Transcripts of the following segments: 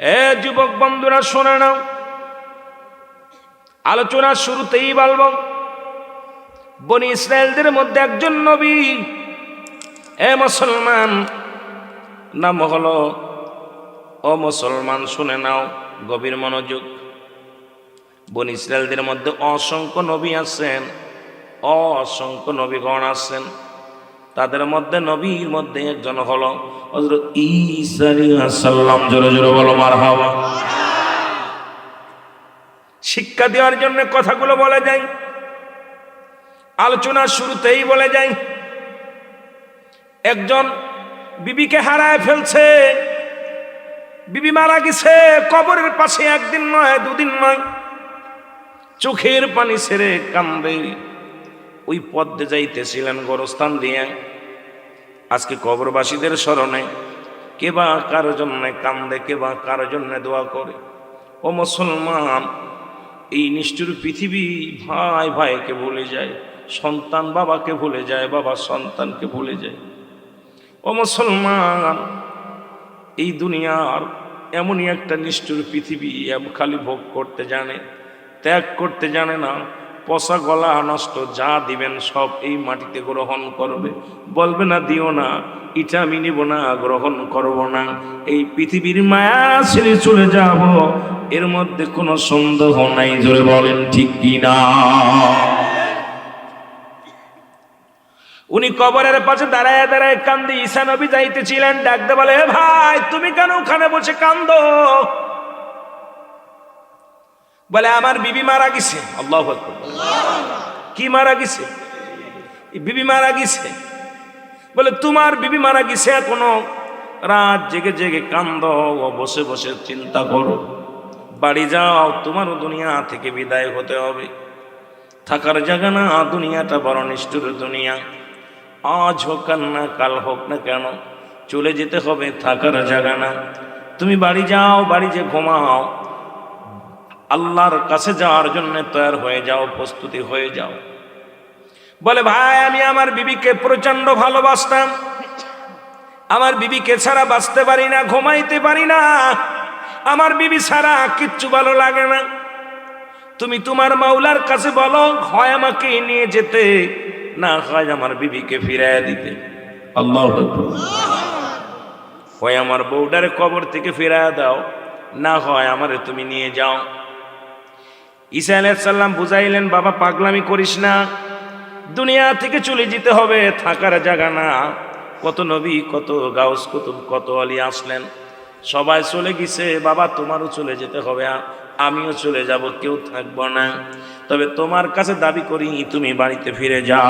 এ যুবক বন্ধুরা শোনে নাও, আলোচনার শুরুতেই বলবো, বনি ইসরায়েলদের মধ্যে একজন নবী, এ মুসলমান, নাম হলো, ও মুসলমান শুনে নাও গভীর মনোযোগ। বনি ইসরায়েলদের মধ্যে অসংখ্য নবী আছেন, অসংখ্য নবীগণ আছেন। তাদের মধ্যে নবীর মধ্যে একজন হলো হযরত ঈসা আলাইহিস সালাম। জোরে জোরে বলো মারহাবা। শিক্ষা দেওয়ার জন্য কথাগুলো বলে যাই, আলোচনার শুরুতেই বলে যাই। একজন বিবিকে হারায় ফেলছে, বিবি মারা গেছে, কবরের পাশে একদিন নয় দুদিন নয়, চোখের পানি ছেড়ে কান্দে। ওই পথে যাইতেছিলেন গোরস্থান দিয়ে। আজকে কবরবাসীদের স্মরণে কে বা কার জন্য কান্দে, কে বা কার জন্য দোয়া করে। ও মুসলমান, এই নিষ্ঠুর পৃথিবী ভাই ভাইকে ভুলে যায়, সন্তান বাবাকে ভুলে যায়, বাবা সন্তানকে ভুলে যায়। ও মুসলমান, এই দুনিয়ার এমনই একটা নিষ্ঠুর পৃথিবী, খালি ভোগ করতে জানে, ত্যাগ করতে জানে না। পচা গলা নষ্ট যা দিবেন সব এই মাটিতে গ্রহণ করবে, বলবে না দিও না, এটা আমি নিব না, গ্রহণ করব না। এই পৃথিবীর মায়া ছেড়ে চলে যাব, এর মধ্যে কোনো সন্দেহ নাই। জোরে বলেন ঠিক কি না? উনি কবরের পাশে দাঁড়ায় দাঁড়ায় কান্দি। ঈসা নবী যাইতেছিলেন, ডাকতে বলে, হে ভাই তুমি কেন ওখানে বসে কান্দো? বলে আমার বিবি মারা গেছে। আল্লাহু আকবার। কি মারা গেছে? বিবি মারা গেছে। বলে তোমার বিবি মারা গেছে, এখনো রাত জেগে জেগে কান্দো, বসে বসে চিন্তা করো। বাড়ি যাও, তোমারও দুনিয়া থেকে বিদায় হতে হবে। থাকার জায়গা না, দুনিয়াটা বড় নিষ্ঠুর দুনিয়া। আজ হোক আর না কাল হোক না কেন চলে যেতে হবে, থাকার জায়গা না। তুমি বাড়ি যাও, বাড়ি যে ঘুমাও, আল্লাহর কাছে যাওয়ার জন্য তৈরি হয়ে যাও, প্রস্তুতি হয়ে যাও। বলে ভাই আমি আমার বিবিকে প্রচন্ড ভালোবাসতাম, আমার বিবিকে ছাড়া বাঁচতে পারি না, ঘুমাইতে পারি না, আমার বিবি ছাড়া কিচ্ছু ভালো লাগে না। তুমি তোমার মাওলার কাছে বলো, হয় আমাকে নিয়ে যেতে, না হয় আমার বিবিকে ফিরাইয়া দিতে। আল্লাহু আকবার। হয় আমার বউডারে কবর থেকে ফিরাইয়া দাও, না হয় আমারে তুমি নিয়ে যাও। ঈসা আলাইহিস সালাম বুঝাইলেন, বাবা পাগলামি করিস না, দুনিয়া থেকে চলে যেতে হবে, থাকার জায়গা না। কত নবী, কত গাউস কুতুব, কত আলী আসলেন, সবাই চলে গেছে। বাবা তোমারও চলে যেতে হবে, আমিও চলে যাব, কেউ থাকবো না। তবে তোমার কাছে দাবি করি তুমি বাড়িতে ফিরে যাও।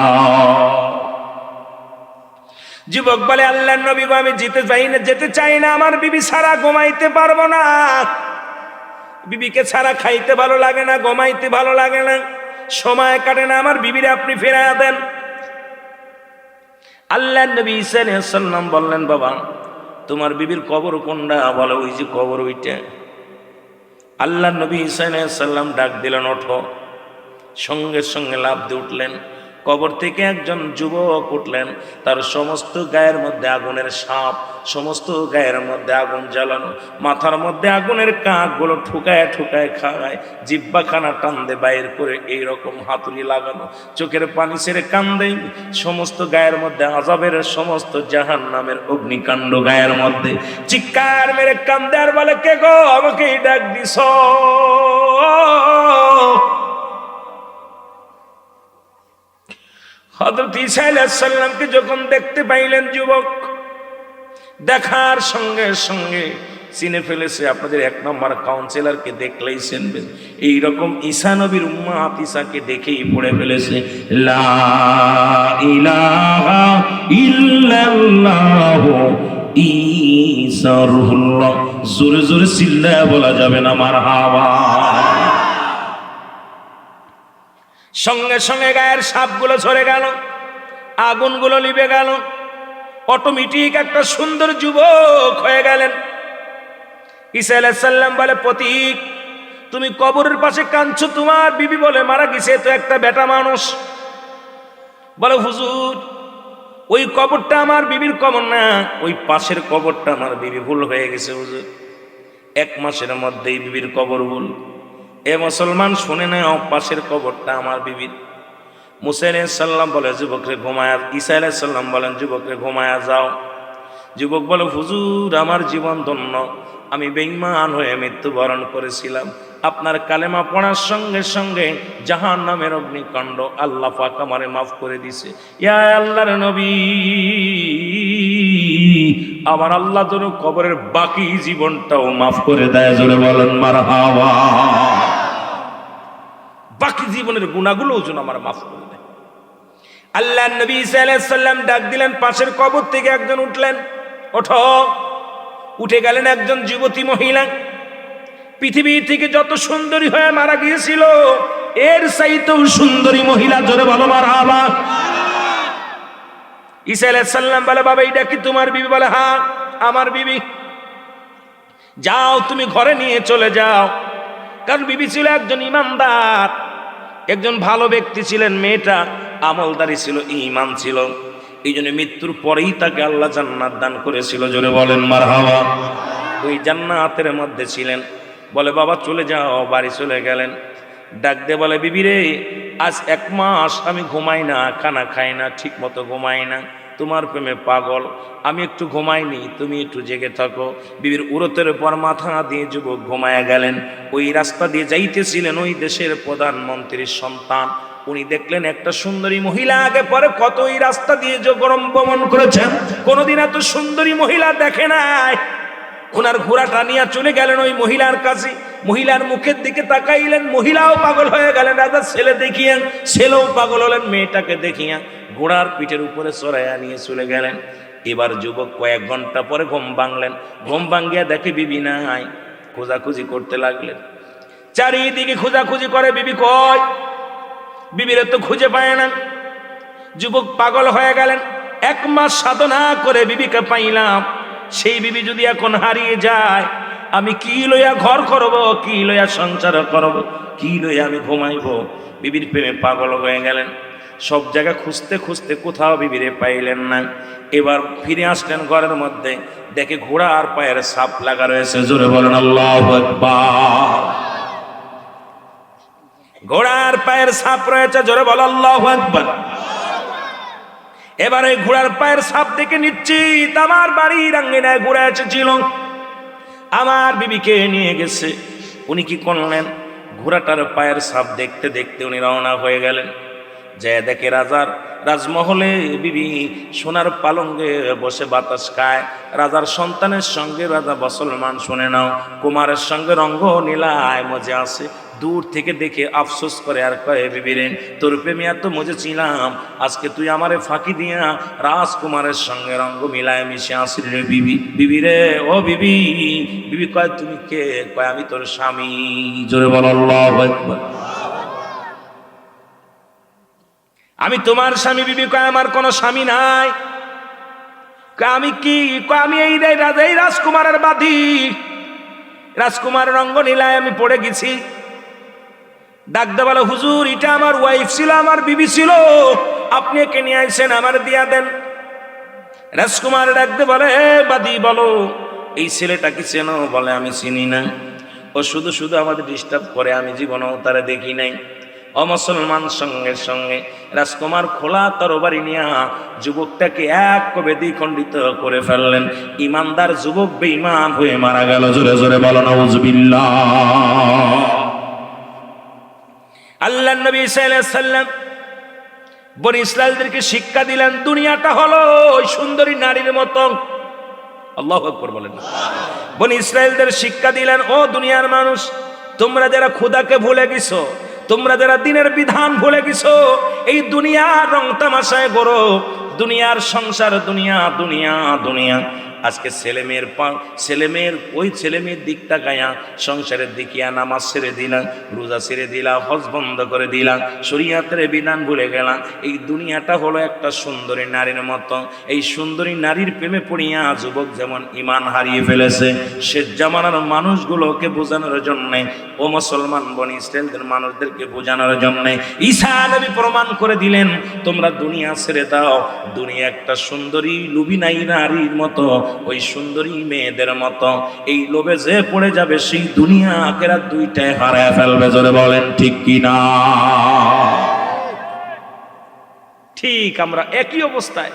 যুবক বলে, আল্লাহর নবী গো আমি যেতে চাই না, আমার বিবি ছাড়া ঘুমাইতে পারবো না, বিবিকে ছাড়া খাইতে ভালো লাগে না, ঘুমাইতে ভালো লাগে না, সময় কাটে না, আমার বিবিরে আপনি ফিরাইয়া দেন। আল্লাহর নবী ঈসা আলাইহিস সালাম বললেন, বাবা তোমার বিবির কবর কোনটা? বলে ওই যে কবর ওইটা। আল্লাহর নবী ঈসা আলাইহিস সালাম ডাক দিলেন, ওঠো। সঙ্গে সঙ্গে লাফ দিয়ে উঠলেন। কবর থেকে একজন যুবক উঠলেন, তার সমস্ত গায়ের মধ্যে আগুনের সাপ, সমস্ত গায়ের মধ্যে আগুন জ্বালানো, মাথার মধ্যে আগুনের কাকগুলো ঠুকায় ঠুকায় খায়, জিব্বাখানা টান্দে বাইর করে এইরকম হাতুড়ি লাগানো, চোখের পানি ছেড়ে কান্দে, সমস্ত গায়ের মধ্যে আযাবের সমস্ত জাহান্নামের অগ্নিকাণ্ড গায়ের মধ্যে চিৎকার মেরে কান্দে আর বলে, কে গো আমাকেই ডাক দিছ? হযরত ঈসা আলাইহিস সালামকে যখন দেখতে পাইলেন যুবক, দেখার সঙ্গে সঙ্গে চিনে ফেলেছে। আপনাদের এক নম্বর কাউন্সিলরকে দেখলেই চিনবেন, এইরকম ঈসা নবীর উম্মত ঈসাকে দেখেই পড়ে ফেলেছে, লা ইলাহা ইল্লাল্লাহু ঈসা রূহুল্লাহ। জোরে জোরে চিল্লায়া বলা যাবে না মারহাবা। সঙ্গে সঙ্গে গায়ের সাপগুলো ঝরে গেল, আগুনগুলো নিভে গেল, অটোমেটিক একটা সুন্দর যুবক হয়ে গেলেন। ঈসা আলাইহিস সালাম বলে, প্রতীক তুমি কবরের পাশে কাঁদছো, তোমার বিবি বলে মারা গেছে, তো একটা বেটা মানুষ। বলে হুজুর ওই কবরটা আমার বিবির কবর না, ওই পাশের কবরটা আমার বিবি, ভুল হয়ে গেছে হুজুর। 1 মাসের মধ্যেই বিবির কবর ভুল। এ মুসলমান শুনে নাও, পাশের কবরটা আমার বিবির। মুসা আলাইহিস সালাম বলে যুবকরে ঘুমায়া, ঈসা আলাইহিস সালাম বলেন যুবকরে ঘুমায়া যাও। যুবক বলে হুজুর আমার জীবন ধন্য, আমি বেঈমান হয়ে মৃত্যুবরণ করেছিলাম, আপনার কালেমা পড়ার সঙ্গে সঙ্গে জাহান্নামের অগ্নিকাণ্ড আল্লাহ পাক আমারে মাফ করে দিছে। ইয়া আল্লাহর নবী, আমার আল্লাহ যেন কবরের বাকি জীবনটাও মাফ করে দেয়। জোরে বলেন মারহাবা। বাকি জীবনের গুনাহগুলোও যেন আমার মাফ করে দেয়। আল্লাহর নবী ঈসা আলাইহিস সালাম ডাক দিলেন, পাশের কবর থেকে একজন উঠলেন, ওঠো। উঠে গেলেন একজন যুবতী মহিলা, পৃথিবী থেকে যত সুন্দরী হয়ে মারা গিয়েছিল এর চাইতেও সুন্দরী মহিলা। জোরে বলো মারহাবা। ঈসা আলাইহিস সালাম বলে বাবা এটা কি তোমার বিবি? বলে হ্যাঁ আমার বিবি। যাও তুমি ঘরে নিয়ে চলে যাও। কারণ বিবি ছিল একজন ইমানদার, একজন ভালো ব্যক্তি ছিলেন, মেয়েটা আমলদারি ছিল, ঈমান ছিল, এই জন্য মৃত্যুর পরেই তাকে আল্লাহ জান্নাত দান করেছিল। জোরে বলেন মারহাবা। ওই জান্নাতের মধ্যে ছিলেন। বলে বাবা চলে যাও, বাড়ি চলে গেলেন। ডাক দিয়ে বলে বিবি রে, আজ 1 মাস আমি ঘুমাই না, খানা খাই না, ঠিক মতো ঘুমাই না, তোমার প্রেমে পাগল, আমি একটু ঘুমাইনি, তুমি একটু জেগে থাকো। বিবির উরতের উপর মাথা দিয়ে যুবক ঘুমায়া গেলেন। ওই রাস্তা দিয়ে যাইতেছিলেন ওই দেশের প্রধানমন্ত্রীর সন্তান। উনি দেখলেন একটা সুন্দরী মহিলা, আগে পরে কত ওই রাস্তা দিয়ে যে গরম ভ্রমণ করেছেন, কোনোদিন এত সুন্দরী মহিলা দেখে নাই। ওনার ঘোড়াটা নিয়ে চলে গেলেন ওই মহিলার কাছে, মহিলার মুখের দিকে তাকাইলেন, মহিলাও পাগল হয়ে গেলেন। রাজা ছেলে দেখিয়া, ছেলেও পাগল হলেন মেয়েটাকে দেখিয়া, ঘোড়ার পিঠের উপরে চড়াইয়া নিয়ে চলে গেলেন। এবার যুবক কয়েক ঘন্টা পরে ঘুম ভাঙলেন। ঘুম ভাঙ্গিয়া দেখে বিবি নাই। খোঁজাখুঁজি করতে লাগলেন, চারিদিকে খোঁজাখুঁজি করে, বিবি কয়? বিবিরে তো খুঁজে পায় না। যুবক পাগল হয়ে গেলেন। 1 মাস সাধনা করে বিবিকে পাইলাম, সেই বিবি যদি এখন হারিয়ে যায়, আমি কি লইয়া ঘর করব, কি লইয়া সংসার করব, কি লইয়া আমি ঘুমাইব? বিবির প্রেমে পাগল হয়ে গেলেন। সব জায়গা খুঁজতে খুঁজতে কোথাও বিবিরে পাইলেন না। এবার ফিরে আসলেন ঘরের মধ্যে, দেখে ঘোড়ার পায়ের ছাপ লাগা রয়েছে। জোরে বলেন আল্লাহু আকবার। ঘোড়ার পায়ের ছাপ রয়েছে। জোরে বল আল্লাহু আকবার। এবার এই ঘোড়ার পায়ের ছাপ দেখে নিশ্চিত আমার বাড়ির আঙ্গিনায় ঘোড়া এসেছিল, আমার বিবিকে নিয়ে গেছে। উনি কি করলেন? ঘোড়াটার পায়ের ছাপ দেখতে দেখতে উনি রওনা হয়ে গেলেন। যে দেখে রাজার রাজমহলে বিবি সোনার পালঙ্গে বসে বাতাস খায়। রাজার সন্তানের সঙ্গে রাজা মুসলমান, শুনে নাও, কুমারের সঙ্গে রঙ্গ নীলায় মজা আছে। দূর থেকে দেখে আফসোস করে আর কয়ে বিবি রে, তোর প্রেমে এত মজে ছিলাম, আজকে তুই আমারে ফাঁকি দিয়া রাজকুমারের সঙ্গে রঙ্গ মিলায় মিশে আসিস রে বিবি। বিবি রে, ও বিবি। বিবি কয় তুমি কে? কয় আমি তোর স্বামী। জোরে বল আল্লাহু আকবার। আমি তোমার স্বামী। বিবি কয় আমার কোনো স্বামী নাই। কয় আমি কি? কয় আমি এই রাজকুমারের বাদী, রাজকুমারের রঙ্গ নীলায় আমি পড়ে গেছি। ডাকতে বলে হুজুর এটা আমার ওয়াইফ ছিল, আমার বিবি ছিল, আপনি একে নিয়ে আইছেন, আমার দিয়া দেন। রাজকুমার ডাকতে বলে বাদী বলো এই ছেলেটা কি চেনো? বলে আমি চিনি না, ও শুধু শুধু আমাদের ডিস্টার্ব করে, আমি জীবনেও তারা দেখি নাই। অমুসলমান সঙ্গে সঙ্গে রাজকুমার খোলা তরবারি নিয়া যুবকটাকে এক কবে দ্বিখণ্ডিত করে ফেললেন। ইমানদার যুবক বেঈমান হয়ে মারা গেল। জোরে জোরে বলো নাউজুবিল্লাহ। আল্লাহর নবী সাল্লাল্লাহু আলাইহি সাল্লাম বনি ইসরাঈলদেরকে শিক্ষা দিলেন, দুনিয়াটা হলো ওই সুন্দরী নারীর মতো। আল্লাহু আকবার বলেন। বনি ইসরাঈলদের শিক্ষা দিলেন, ও দুনিয়ার মানুষ, তোমরা যারা খোদাকে ভুলে গেছো, তোমরা যারা দিনের বিধান ভুলে গেছো, এই দুনিয়ার রং তামাশায় গড়ো, দুনিয়ার সংসার, দুনিয়া দুনিয়া দুনিয়া। আজকে ছেলেমেয়ের ওই ছেলেমেয়ের দিকটা গায়া সংসারের দিকিয়া নামাজ ছেড়ে দিলাম, রোজা ছেড়ে দিলাম, হজ বন্ধ করে দিলাম, শরীয়তের বিধান ভুলে গেলাম। এই দুনিয়াটা হলো একটা সুন্দরী নারীর মতো। এই সুন্দরী নারীর প্রেমে পড়িয়া যুবক যেমন ঈমান হারিয়ে ফেলেছে, সে জামানার মানুষগুলোকে বোঝানোর জন্য, ও মুসলমান বনি ইসরাঈলদের মানুষদেরকে বোঝানোর জন্য ঈসা নবী প্রমাণ করে দিলেন, তোমরা দুনিয়া ছেড়ে দাও, দুনিয়া একটা সুন্দরী লুবিনাই নারীর মতো, ওই সুন্দরী মেয়েদের মতো এই লোভে যে পড়ে যাবে সেই দুনিয়া আখিরাত দুইটাই হারায় ফেলবে। জোরে বলেন ঠিক কি না? ঠিক আমরা একই অবস্থায়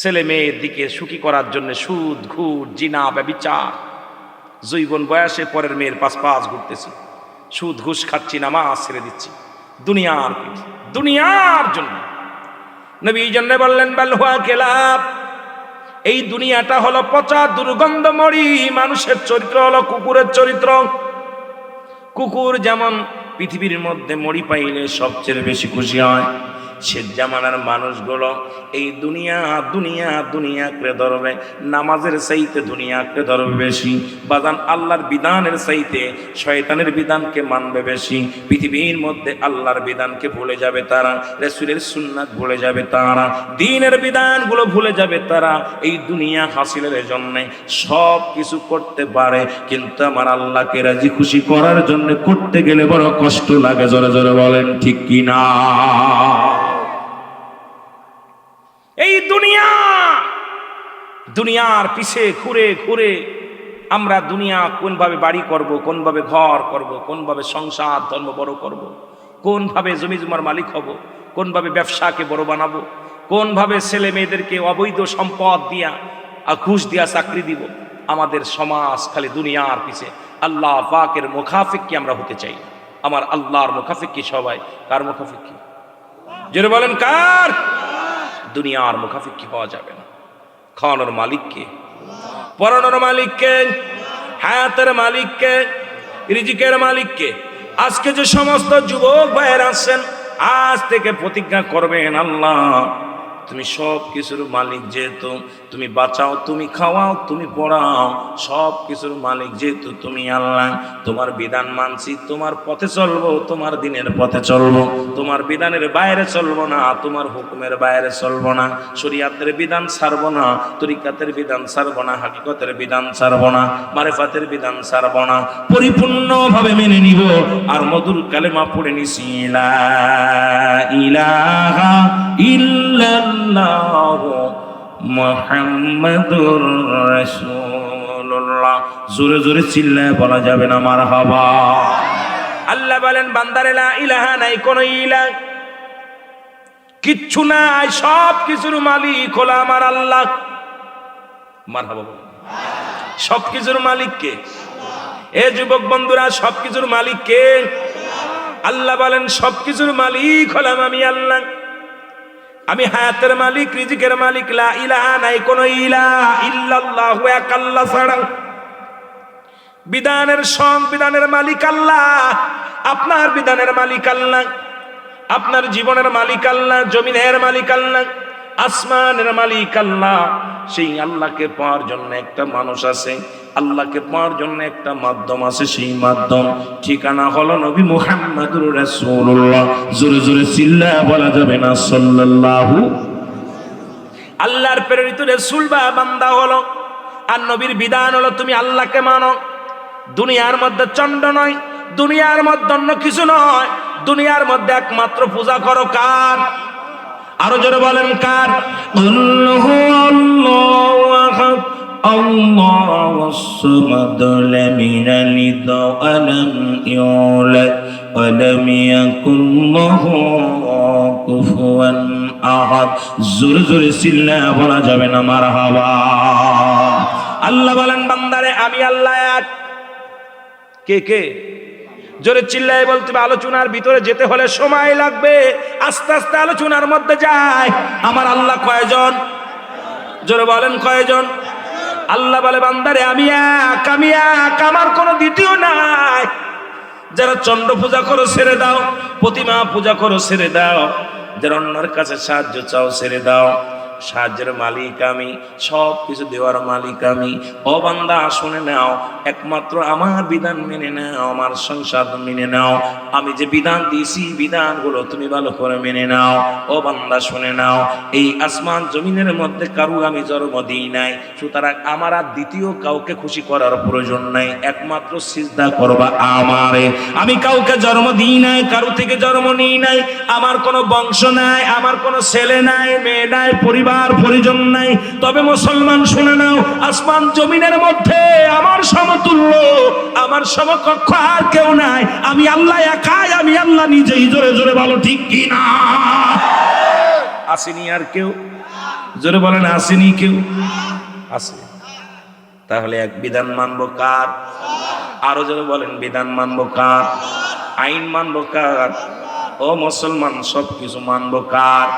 ছেলে মেয়ের দিকে সুখী করার জন্য সুদ, ঘুষ, জিনা, ব্যভিচার, যৌবন বয়সে পরের মেয়ের পাশ ঘুরতেছি, সুদ ঘুষ খাচ্ছি, নামাজ ছেড়ে দিচ্ছি দুনিয়ার জন্য। নবী এই জন্য বললেন বাল হুয়া কেলাব, এই দুনিয়াটা হলো পচা দুর্গন্ধময়ী। মানুষের চরিত্র হলো কুকুরের চরিত্র। কুকুর যেমন পৃথিবীর মধ্যে মরি পাইলে সবচেয়ে বেশি খুশি হয়, সে জামানার মানুষগুলো এই দুনিয়া দুনিয়া দুনিয়া করে ধরবে, নামাজের চাইতে দুনিয়া করে ধরবে বেশি। বাজান আল্লাহর বিধানের চাইতে শয়তানের বিধানকে মানবে বেশি। পৃথিবীর মধ্যে আল্লাহর বিধানকে ভুলে যাবে তারা, রাসূলের সুন্নাত ভুলে যাবে তারা, দ্বীনের বিধানগুলো ভুলে যাবে তারা। এই দুনিয়া হাসিলের জন্য সব কিছু করতে পারে, কিন্তু আমার আল্লাহকে রাজি খুশি করার জন্য করতে গেলে বড় কষ্ট লাগে। জোরে জোরে বলেন ঠিক কি না? এই দুনিয়ার পিছে ঘুরে ঘুরে আমরা দুনিয়া কোনভাবে বাড়ি করব, কোনভাবে ঘর করব, কোনভাবে সংসার ধর্ম বড় করব, কোনভাবে জমি জমার মালিক হব, কোনভাবে ব্যবসাকে বড় বানাবো, কোনভাবে ছেলে মেয়েদেরকে অবৈধ সম্পদ দিয়া ঘুষ দিয়া চাকরি দিব। আমাদের সমাজ খালি দুনিয়ার পিছে। আল্লাহ পাকের মুখাফিক কি আমরা হতে চাই? আমার আল্লাহর মুখাফিক কি সবাই? কার মুখাফিক কি? জোরে বলেন কার? দুনিয়ার মুখাফিকি হওয়া যাবে না। খাওয়ানোর মালিককে, পরানোর মালিককে, হায়াতের মালিককে, রিজিকের মালিককে। আজকে যে সমস্ত যুবক ভাইয়েরা আছেন, আজ থেকে প্রতিজ্ঞা করবেন, আল্লাহ তুমি সব কিছুর মালিক, যেহেতু তুমি বাঁচাও, তুমি খাওয়াও, তুমি পড়াও, সব কিছুর মালিক যেহেতু তুমি আল্লাহ, তোমার বিধান মানছি, তোমার পথে চলবো, তোমার দিনের পথে চলবো, তোমার বিধানের বাইরে চলবো না, তোমার হুকুমের বাইরে চলবো না, শরীয়তের বিধান ছাড়বো না, তরিকাতের বিধান ছাড়বো না, হাকিকতের বিধান ছাড়বো না, মারিফাতের বিধান ছাড়বো না, পরিপূর্ণভাবে মেনে নিব। আর মধুর কালেমা পড়ে নিছি, লা ইলাহা ইল্লাল্লাহু মুহাম্মাদুর রাসূলুল্লাহ। জোরে জোরে চিল্লায় বলা যাবে না মারহাবা? আল্লাহ বলেন বান্দারে লা ইলাহা, নাই কোন ইলাহ, কিচ্ছু নাই, সব কিছুর মালিক হলো আমার আল্লাহ। মারহাবা বলেন। সব কিছুর মালিক কে? এ যুবক বন্ধুরা, সব কিছুর মালিক কে? আল্লাহ বলেন সব কিছুর মালিক হলাম আমি আল্লাহ। আমি হায়াতের মালিক, রিজিকের মালিক। লা ইলাহা, নাই কোন ইলাহ, ইল্লাল্লাহু, এক আল্লাহ ছাড়া। বিধানের সংবিধানের মালিক আল্লাহ, আপনার বিধানের মালিক আল্লাহ, আপনার জীবনের মালিক আল্লাহ, জমিনের মালিক আল্লাহ, আসমানের মালিক আল্লাহ। সেই আল্লাহকে পাওয়ার জন্য একটা মানুষ আছে, আল্লাহকে পাওয়ার জন্য একটা মাধ্যম আছে, সেই মাধ্যম ঠিকানা হলো নবী মুহাম্মদুর রাসূলুল্লাহ। জোরে জোরে চিল্লায়া বলা যাবে না সাল্লাল্লাহু। আল্লাহর প্রেরিত রাসূল বা বান্দা হলো, আর নবীর বিধান হলো তুমি আল্লাহকে মানো। দুনিয়ার মধ্যে চন্ড নয়, দুনিয়ার মধ্যে অন্য কিছু নয়, দুনিয়ার মধ্যে একমাত্র পূজা করো কার? আরো জোরে বলেন কার? আল্লাহু আল্লাহু আহাদ আল্লাহুস সামাদ লাম ইয়ালিদ ওয়া লাম ইউলাদ ওয়া লাম ইয়াকুল লাহু কুফুয়ান আহাদ। জোরে জোরে চিল্লায়া বলা যাবে না মারহাবা? আল্লাহ বলেন বান্দারে আমি আল্লাহ এক। কে কে? জোরে চিল্লায় বলতে হবে। আলোচনার ভিতরে যেতে হলে সময় লাগবে, আস্তে আস্তে আলোচনার মধ্যে যায়। আমার আল্লাহ কয়জন? জোরে বলেন কয়জন? আল্লাহ বলে বান্দারে আমি এক, আমি এক, আমার কোনো দ্বিতীয় নাই। যারা চন্দ্র পূজা করো ছেড়ে দাও, প্রতিমা পূজা করো ছেড়ে দাও, যারা অন্যের কাছে সাহায্য চাও ছেড়ে দাও। সাহায্যের মালিক আমি, সব কিছু দেওয়ার মালিক আমি। ও বান্দা শুনে নাও, একমাত্র আমার বিধান মেনে নাও, আমার সংসার মেনে নাও। আমি যে বিধান দিয়েছি বিধানগুলো তুমি ভালো করে মেনে নাও। ও বান্দা শুনে নাও, এই আসমান জমিনের মধ্যে কারু আমি জন্ম দিই নাই, সুতরাং আমার আর দ্বিতীয় কাউকে খুশি করার প্রয়োজন নাই, একমাত্র সিজদা করবা আমারে। আমি কাউকে জন্ম দিই নাই, কারু থেকে জন্ম নিই নাই, আমার কোনো বংশ নাই, আমার কোনো ছেলে নাই, মেয়ে নাই, পরিবার পরিবার পরিজন নাই। তবে মুসলমান শুনে নাও, আসমান জমিনের মধ্যে আমার সমতুল্য, আমার সমকক্ষ আর কেউ নাই। আমি আল্লাহ একাই, আমি আল্লাহ নিজেই। জোরে জোরে বলো ঠিক কি না? আসেনি আর কেউ? জোরে বলেন আসেনি কেউ? আছে। তাহলে এক বিধান মানবো কার? আরো জোরে বলেন বিধান মানবো কার? আইন মানবো কার? ও মুসলমান, সব কিছু মানবো কার?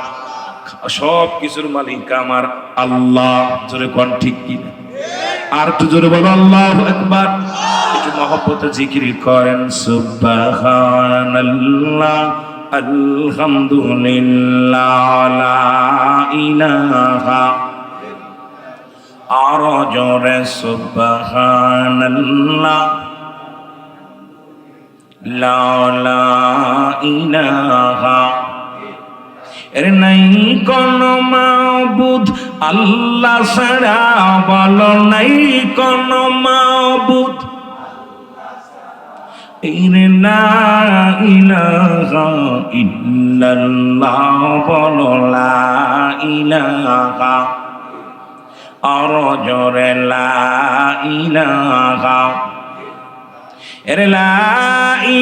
সব কিছুর মালিক আমার আল্লাহ। জোরে কোন ঠিক কি? আর একটু জোরে বলো আল্লাহু আকবার। একটু মহব্বতে জিকির করেন সুবহানাল্লাহ, আলহামদুলিল্লাহ, লা ইলাহা। আর জোরে সুবহানাল্লাহ, লা ইলাহা। এর নাই কোন মাবুদ আল্লাহ ছাড়া, বলো নাই কোন মাবুদ। এর লা ইলাহা ইল্লাল্লাহ, বলো লা ইলাহা। আর জোরে লা ইলাহা। এর লা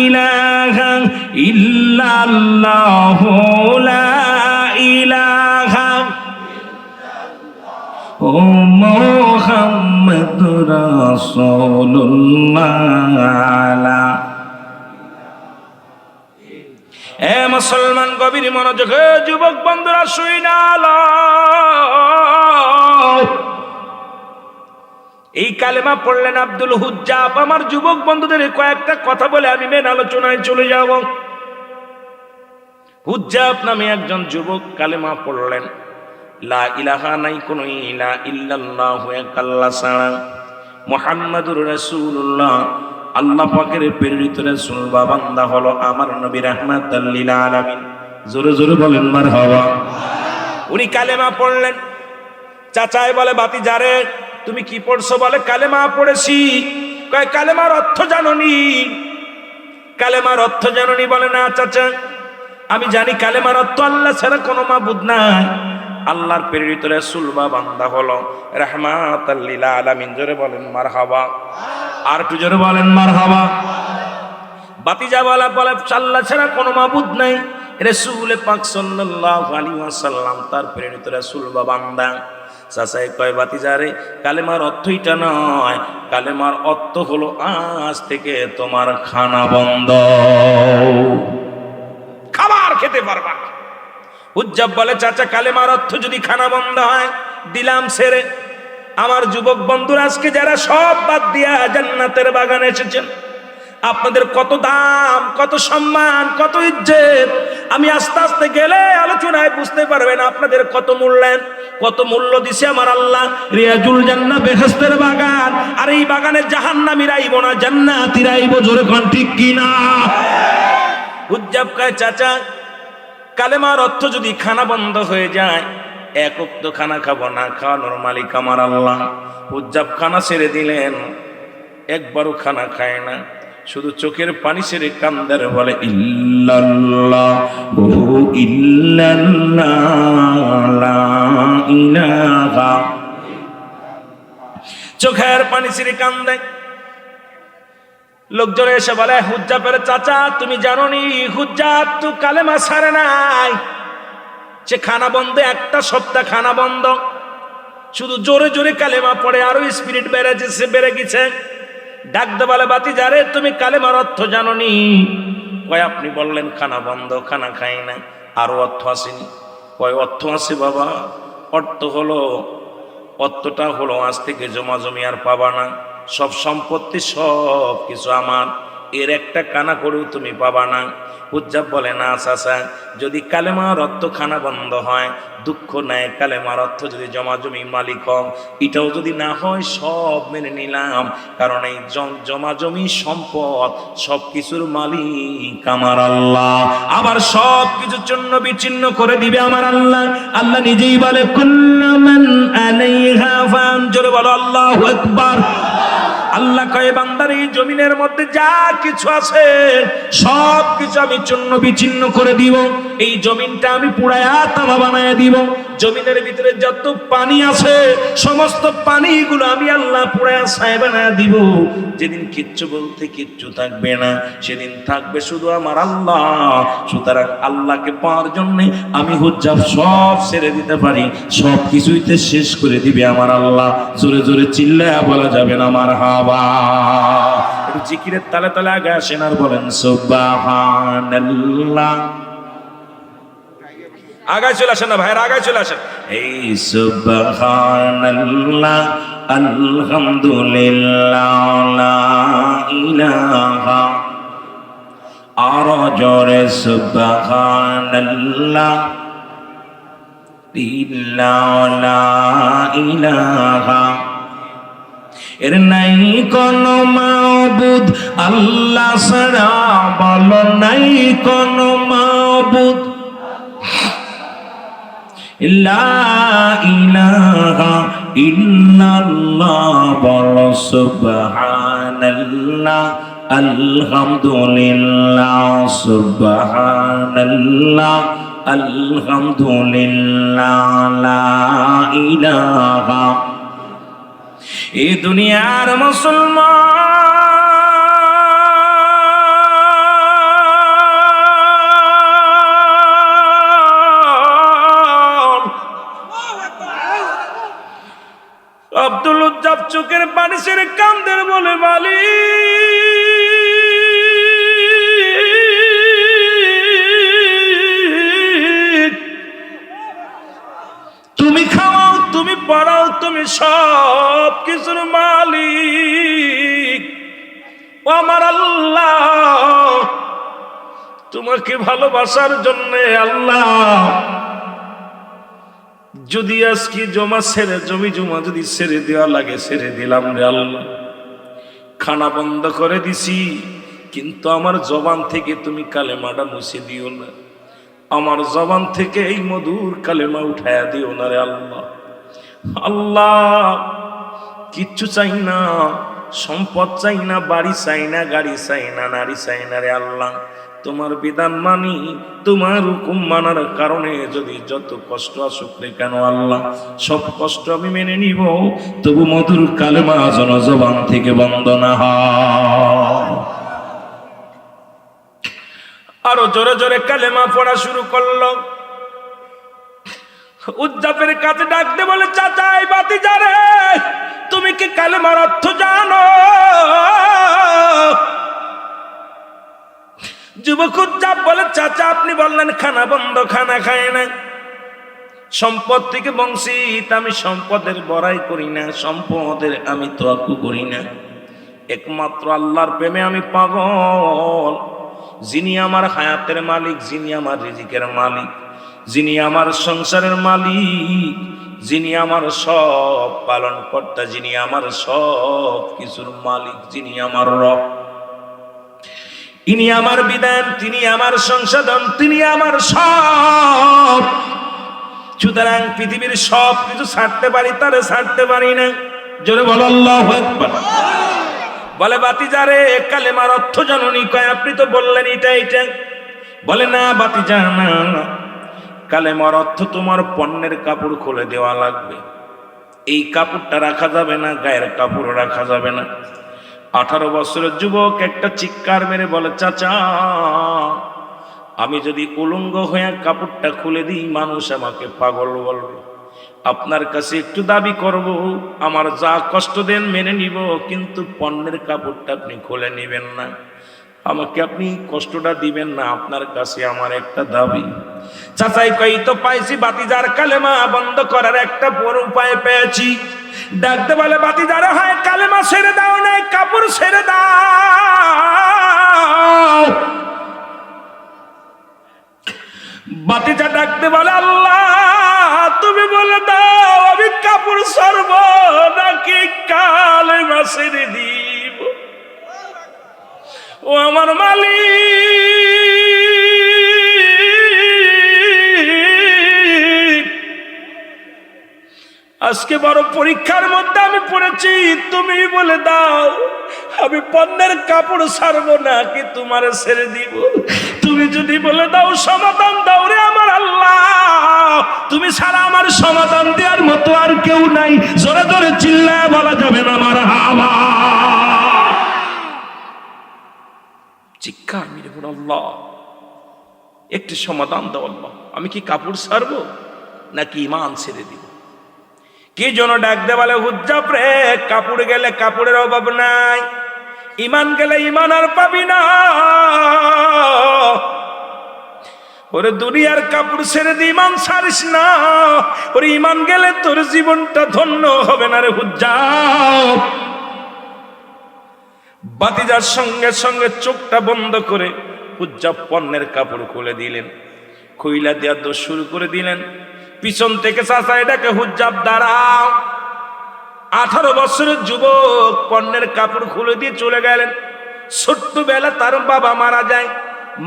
ইলাহা ইল্লাল্লাহ, লা ইলাহা ও মুহাম্মাদুর রাসূলুল্লাহ। এ মুসলমান গভীর মনোযোগে যুবক বন্ধুরা শুইনা লও। এই কালেমা পড়লেন আব্দুল হুজ্জাব। আমার যুবক বন্ধুদের কয়েকটা কথা বলে আমি মেন আলোচনায় চলে যাব। হুজ্জাব নামে একজন যুবক কালেমা পড়লেন, লা ইলাহা, নাই কোন ইলাহা ইল্লাল্লাহু, এক আল্লাহ ছাড়া, মুহাম্মাদুর রাসূলুল্লাহ, আল্লাহ পাকের প্রেরিত রাসূল বা বান্দা হলো আমার নবী রাহমাতাল লিল আলামিন। জোরে জোরে বলেন মারহাবা। উনি কালেমা পড়লেন। চাচাই বলে, বাতিজারে তুমি কি পড়ছো? বলে কালেমা পড়েছি। কয় কালেমার অর্থ জানোনি? কালেমার অর্থ জানোনি? বলে না চাচা, আমি জানি কালেমার অর্থ আল্লাহ ছাড়া কোনো মাবুদ নাই, আল্লাহর প্রেরিত রাসূল বা বান্দা হলো রাহমাতাল লিল আলামিন। জোরে বলেন মারহাবা। আর একটু জোরে বলেন মারহাবা। বাতিজা বলে আল্লাহ ছাড়া কোনো মাবুদ নাই, রাসূল পাক সাল্লাল্লাহু আলাইহি ওয়াসাল্লাম তার প্রেরিত রাসূল বা বান্দা। চাচাই কয়, বাতিজারে কালেমার অর্থ এটা নয়, কালেমার অর্থ হলো আজ থেকে তোমার খানা বন্ধ, খাবার খেতে পারবা। হুজ্জাব বলে, চাচা কালেমার অর্থ যদি খানা বন্ধ হয়, দিলাম ছেড়ে। আমার যুবক বন্ধুরা আজকে যারা সব বাদ দিয়া জান্নাতের বাগানে এসেছেন, আপনাদের কত দাম, কত সম্মান, কত ইজ্জত, আমি আস্তে আস্তে গেলে আলোচনায় বুঝতে পারবেন আপনাদের কত মূল্যায়ন, কত মূল্য দিছে আমার আল্লাহ। রিয়াজুল জান্নাহ, বেহেশতের বাগান। আর এই বাগানে জাহান্নামীরা আইব না, জান্নাতীরা আইব। জোরে কোন ঠিক কি না? হুজ্জাব কয়, চাচা কালেমার অর্থ যদি খানা বন্ধ হয়ে যায়, এক ওয়াক্ত খানা খাবো না, খাওয়ানোর মালিক আমার আল্লাহ। হুজ্জাব খানা ছেড়ে দিলেন, একবারও খানা খায় না, শুধু চোখের পানি ছেড়ে কান্দার বলে ইল্লাল্লাহু ইল্লাল্লাহ, লা ইলাহা। চোখের পানি ছেড়ে কান্দে। লোকজন এসে বলে, হুজ্জাবের চাচা তুমি জানো নি হুজ্জাব তো কালেমা ছাড়ে নাই, সে খানা বন্ধ, একটা সপ্তাহ খানা বন্ধ, শুধু জোরে জোরে কালেমা পড়ে, আরো স্পিরিট বেড়ে গেছে। ডাকতে বলে, বাতিজারে তুমি কালেমার অর্থ জানো নি? কয় আপনি বললেন খানা বন্ধ, খানা খাই না, আরো অর্থ আসেনি? কয় অর্থ আছে বাবা। অর্থটা হলো আজ থেকে জমা জমি আর পাবা না, সব সম্পত্তি সব কিছু আমার, এর একটা কানা করেও তুমি পাবা না। হুজ্জাব বলে, না চাচা, যদি কালেমার অর্থ খানা বন্ধ হয় দুঃখ নাই, কালেমার অর্থ যদি জমা জমি মালিক হও, এটাও যদি না হয় সব মেনে নিলাম, কারণ এই জমা জমি সম্পদ সব কিছুর মালিক আমার আল্লাহ। আবার সব কিছুর জন্য বিচ্ছিন্ন করে দিবে আমার আল্লাহ। আল্লাহ নিজেই বলে, কুল্লু মান আলাইহা ফান। জোরে বলো আল্লাহু আকবার। আল্লাহ কয়, বান্দার এই জমিনের মধ্যে যা কিছু আছে সব কিছু আমি চূর্ণ বিচ্ছিন্ন করে দিব। এই জমিনটা আমি পুড়ায়া তামা বানায়া দিব। জমিনের ভিতরে যত পানি আছে সমস্ত পানিগুলো আমি আল্লাহ পুড়ায়া ছাই বানায়া দিব। যেদিন কিচ্ছু বলতে কিচ্ছু থাকবে না, সেদিন থাকবে শুধু আমার আল্লাহ। সুতরাং আল্লাহকে পাওয়ার জন্য আমি হুজ্জাব সব ছেড়ে দিতে পারি, সব কিছুইতে শেষ করে দিবে আমার আল্লাহ। জোরে জোরে চিল্লায়া বলা যাবে না মারহাবা। একটু জিকিরের তালে তালে আগে আসেন আর বলেন সুবহানাল্লাহ। আগায় চলে আসেন না ভাইয়ের, আগায় চলে আসেন। এই সুবহানাল্লাহ আলহামদুলিল্লাহ লা ইলাহা, আরো জোরে সুবহানাল্লাহ লা ইলাহা। এর নাই কোন মাবুদ আল্লাহ ছাড়া, বলো নাই কোন মাবুদ। লা ইলাহা ইল্লাল্লাহ, বলো সুবহানাল্লাহ আলহামদুলিল্লাহ, সুবহানাল্লাহ আলহামদুলিল্লাহ লা ইলাহা। এই দুনিয়ার মুসলমান আব্দুল উজ্জাব চোখের পানি ছেড়ে কান্দের বলে মালিক তুমি খাওয়াও, তুমি পড়াও, তুমি সব কিছুর মালিক। ও আমার আল্লাহ, তোমাকে ভালোবাসার জন্য আল্লাহ যদি আজকে জমি জমা যদি ছেড়ে দেওয়া লাগে ছেড়ে দিলাম রে আল্লাহ। খানা বন্ধ করে দিছি, কিন্তু আমার জবান থেকে তুমি কালেমাটা মুছে দিও না, আমার জবান থেকে এই মধুর কালেমা উঠায়া দিও না রে আল্লাহ। আল্লাহ কিচ্ছু চাই না, সম্পদ চাই না, বাড়ি চাই না, গাড়ি চাই না, নারী চাই না রে আল্লাহ। তোমার বিধান মানি, তোমার হুকুম মানার কারণে যদি যত কষ্ট আসুক রে কেন আল্লাহ, সব কষ্ট আমি মেনে নিব, তবু মধুর কালেমা যেন জবান থেকে বন্ধ না হয়। আরো জোরে জোরে কালেমা পড়া শুরু করলো। উজ্জাবের কাছে ডাকতে বলে চাচা এই বাতিজা রে, তুমি কি কালেমার অর্থ জানো? যুবক উজ্জাব বলে চাচা আপনি বললেন খানা বন্ধ, খানা খায় না, সম্পদ থেকে বঞ্চিত, আমি সম্পদের বড়াই করি না, সম্পদের আমি তর্ক করি না, একমাত্র আল্লাহর প্রেমে আমি পাগল। যিনি আমার হায়াতের মালিক, যিনি আমার রিজিকের মালিক, যিনি আমার সংসারের মালিক, যিনি আমার সব পালন কর্তা, যিনি আমার সব কিছুর মালিক, যিনি আমার রব, ইনি আমার বিধান, তিনি আমার সংশোধন, তিনি আমার সব। সুতরাং পৃথিবীর সব কিছু ছাড়তে পারি, তারে ছাড়তে পারি না। জোরে বলো আল্লাহু আকবার। বলে বাতিজা রে কালেমার অর্থ জানুনি? কয় আপনি তো বললেন এটা এটা। বলে না বাতিজা না, কালেমার অর্থ তোমার পণ্যের কাপড় খুলে দেওয়া লাগবে, এই কাপড়টা রাখা যাবে না, গায়ের কাপড় রাখা যাবে না। 18 বছরের যুবক একটা চিৎকার মেরে বলে চাচা আমি যদি উলঙ্গ হয়ে কাপড়টা খুলে দিই মানুষ আমাকে পাগল বলবে, আপনার কাছে একটু দাবি করব, আমার যা কষ্ট দেন মেনে নিব, কিন্তু পণ্যের কাপড়টা আপনি খুলে নেবেন না, আমাকে আপনি কষ্টটা দিবেন না, আপনার কাছে আমার একটা দাবি। চাচাই কই তো পাইছি বাতিজার কালেমা বন্ধ করার একটা বড় উপায় পেয়েছি। ডাকতে বলে বাতিজারে হয় কালেমা ছেড়ে দাও, নাই কাপড় ছেড়ে দাও। বাতিজা ডাকতে বলে আল্লাহ তুমি বলে দাও আমি কাপড় ছাড়ব নাকি কালেমা ছেড়ে দিব। ও আমার মালিক, আজকে বড় পরীক্ষার মধ্যে আমি পড়েছি, তুমি বলে দাও আমি পণ্যের কাপড় ছাড়বো নাকি তোমার ছেড়ে দিব। তুমি তুমি যদি বলে দাও সমাধান দাও রে আমার আল্লাহ, তুমি ছাড়া আমার সমাধান দেওয়ার মতো আর কেউ নাই। জোরে জোরে চিল্লায় বলা যাবে না আমার হাওয়া। চিৎকার মেরে বলো আল্লাহ একটি সমাধান দাও আল্লাহ। আমি কি কাপড় ছাড়বো নাকি ঈমান ছেড়ে দিব? কি জন্য ডাক দে বলে হুজ্জাব রে, কাপড় গেলে কাপড়ের অভাব নাই, ঈমান গেলে ঈমান আর পাবি না। ওরে দুনিয়ার কাপড় ছেড়ে দিয়ে ঈমান ছাড়িস না, ওরে ঈমান গেলে তোর জীবনটা ধন্য হবে না রে হুজ্জাব। বাতিজার সঙ্গে সঙ্গে চোখটা বন্ধ করে হুজ্জাব পণ্যের কাপড় খুলে দিলেন, খুইলা দেওয়া দোষ শুরু করে দিলেন। পিছন থেকে চাচা এটাকে হুজ্জাব দাঁড়াও। 18 বছরের যুবক পণ্যের কাপড় খুলে দিয়ে চলে গেলেন। ছোট্টবেলা তার বাবা মারা যায়,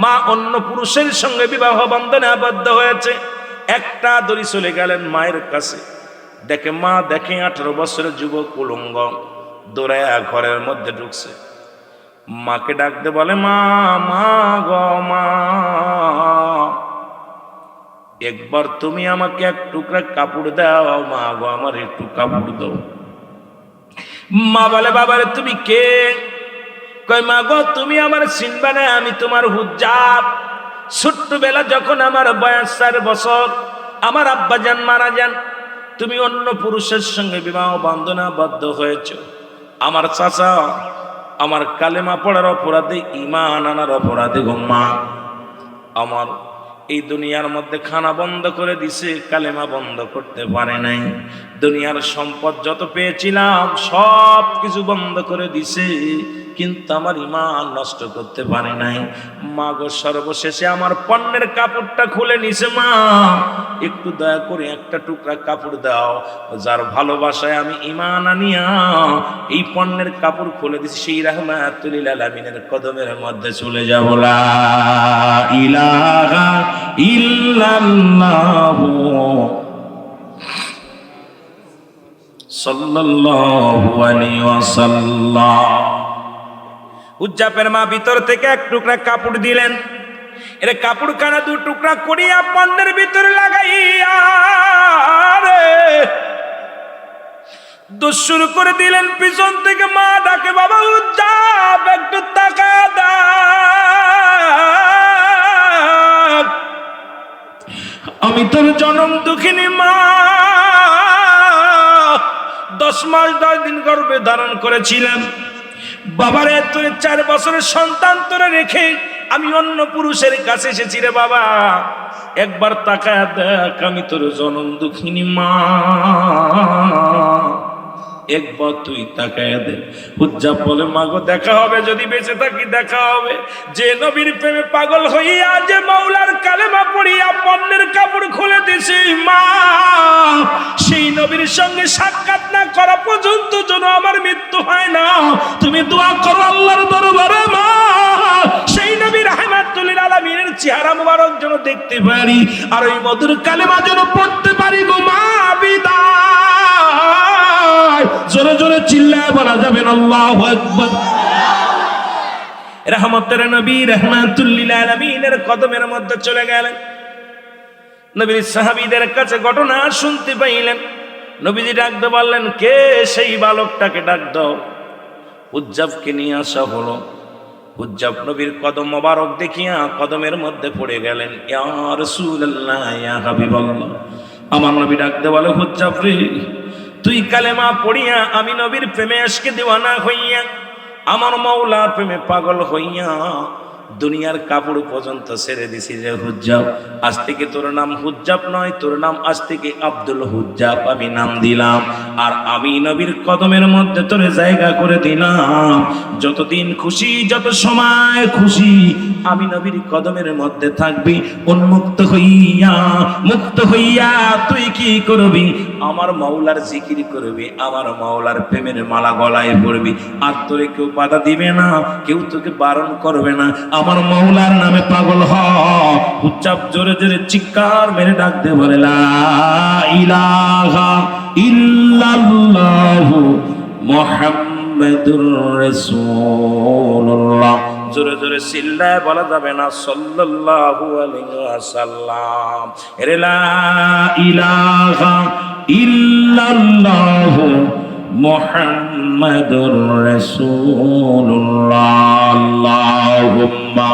মা অন্য পুরুষের সঙ্গে বিবাহ বন্ধনে আবদ্ধ হয়েছে। একটা দড়ি চলে গেলেন মায়ের কাছে, দেখে মা দেখে 18 বছরের যুবক উলঙ্গ দৌড়ায়া ঘরের মধ্যে ঢুকছে। মাকে ডাকতে বলে মা, মা গো মা, একবার তুমি আমাকে এক টুকরা কাপড় দাও মা গো, আমার একটু কাপড় দাও। মা বলে বাবারে তুমি কে? কয় মা গো তুমি আমার চিনবা না, আমি তোমার হুজ্জাব। ছোট্টবেলা যখন আমার বয়স 4 বছর আমার আব্বাজান মারা যান, তুমি অন্য পুরুষের সঙ্গে বিবাহ বন্ধনে আবদ্ধ হয়েছ। আমার চাচা আমার কালেমা পড়ার অপরাধে, ঈমান আনার অপরাধে গো মা আমার এই দুনিয়ার মধ্যে খানা বন্ধ করে দিছে, কালেমা বন্ধ করতে পারে নাই। দুনিয়ার সম্পদ যত পেয়েছিলাম সব কিছু বন্ধ করে দিছে, কিন্তু আমার ঈমান নষ্ট করতে পারে নাই। মা গো সর্বশেষে আমার পণ্যের কাপড়টা খুলে নিছে, মা একটু দয়া করে একটা টুকরা কাপড় দাও, যার ভালোবাসায় আমি ঈমান আনিয়া এই পণ্যের কাপড় খুলে দিছি, সেই রাহমাতুল লিল আলামিনের কদমের মধ্যে চলে যাব। লা ইলাহা ইল্লাল্লাহু সাল্লাল্লাহু আলাইহি ওয়াসাল্লাম। হুজ্জাবের মা ভিতর থেকে এক টুকরা কাপড় দিলেন। এর কাপড় খানা 2 টুকরা করিয়া পণ্যের ভিতরে লাগাইয়া দোষ শুরু করে দিলেন। পিছন থেকে মা ডাকে বাবা হুজ্জাব একটু তাকা দাও, আমি তোর জনম দুঃখিনী মা, 10 মাস 10 দিন গর্ভে ধারণ করেছিলাম। বাবারে তোর 4 বছরের সন্তান তোরে রেখে আমি অন্য পুরুষের কাছে এসেছি রে বাবা, একবার তাকায় দেখ, আমি তোর জনম দুঃখিনী মা, একবার তুই তাকায় দে। হুজ্জাব বলে মা গো দেখা হবে, যদি বেঁচে থাকি দেখা হবে। যে নবীর প্রেমে পাগল হইয়া, যে মাওলার কালেমা পড়িয়া পণ্যের কাপড় খুলে দিছি মা, সেই নবীর সঙ্গে সাক্ষাৎ না করা পর্যন্ত যেন আমার মৃত্যু হয় না। তুমি দোয়া করো আল্লাহর দরবারে মা, সেই নবী রাহমাতুল লিল আলামিনের চেহারা মুবারক যেন দেখতে পারি, আর ওই মধুর কালেমা যেন পড়তে পারি গো মা। বিদায় জোরে জোরে চিল্লায় বলা যাবেন আল্লাহু আকবার। রহমতের নবী রাহমাতুল লিল আলামিনের কদমের মধ্যে চলে গেলেন। নবীর সাহাবীদের কাছে ঘটনা শুনতে পাইলেন। নবীজি ডাকতে বললেন কে সেই বালকটাকে ডাক দাও। হুজ্জাবকে নিয়ে আসা হলো। হুজ্জাব নবীর কদম মোবারক দেখিয়া কদমের মধ্যে পড়ে গেলেন। ইয়া রাসূলুল্লাহ, ইয়া হাবিবাল্লাহ। আমার নবী ডাকতে বলে হুজ্জাব রে, তুই কালেমা পড়িয়া আমি নবীর প্রেমে আজকে দিওয়ানা হইয়া, আমার মাওলার প্রেমে পাগল হইয়া দুনিয়ার কাপড় পর্যন্ত ছেড়ে দিছি রে হুজ্জাব। আজ থেকে তোর নাম হুজ্জাব নয়, তোর নাম আজ থেকে আব্দুল হুজ্জাব আমি নাম দিলাম। আর আমি নবীর কদমের মধ্যে তোরে জায়গা করে দিলাম। যতদিন খুশি, যত সময় খুশি আমি নবীর কদমের মধ্যে থাকবি। উন্মুক্ত হইয়া, মুক্ত হইয়া তুই কি করবি? আমার মাওলার জিকির করবি, আমার মাওলার প্রেমের মালা গলায় পড়বি। আর তোরে কেউ বাধা দিবে না, কেউ তোকে বারণ করবে না। আমার মাওলার নামে পাগল হ। হুজ্জাব জোরে জোরে চিৎকার মেরে ডাক দে বলে লা ইলাহা ইল্লাল্লাহু মুহাম্মাদুর রাসূলুল্লাহ। জোরে জোরে চিল্লায় বলা যাবে না সাল্লাল্লাহু আলাইহি ওয়াসাল্লাম। লা ইলাহা ইল্লাল্লাহু মুহাম্মাদুর রাসূলুল্লাহ। আল্লাহুম্মা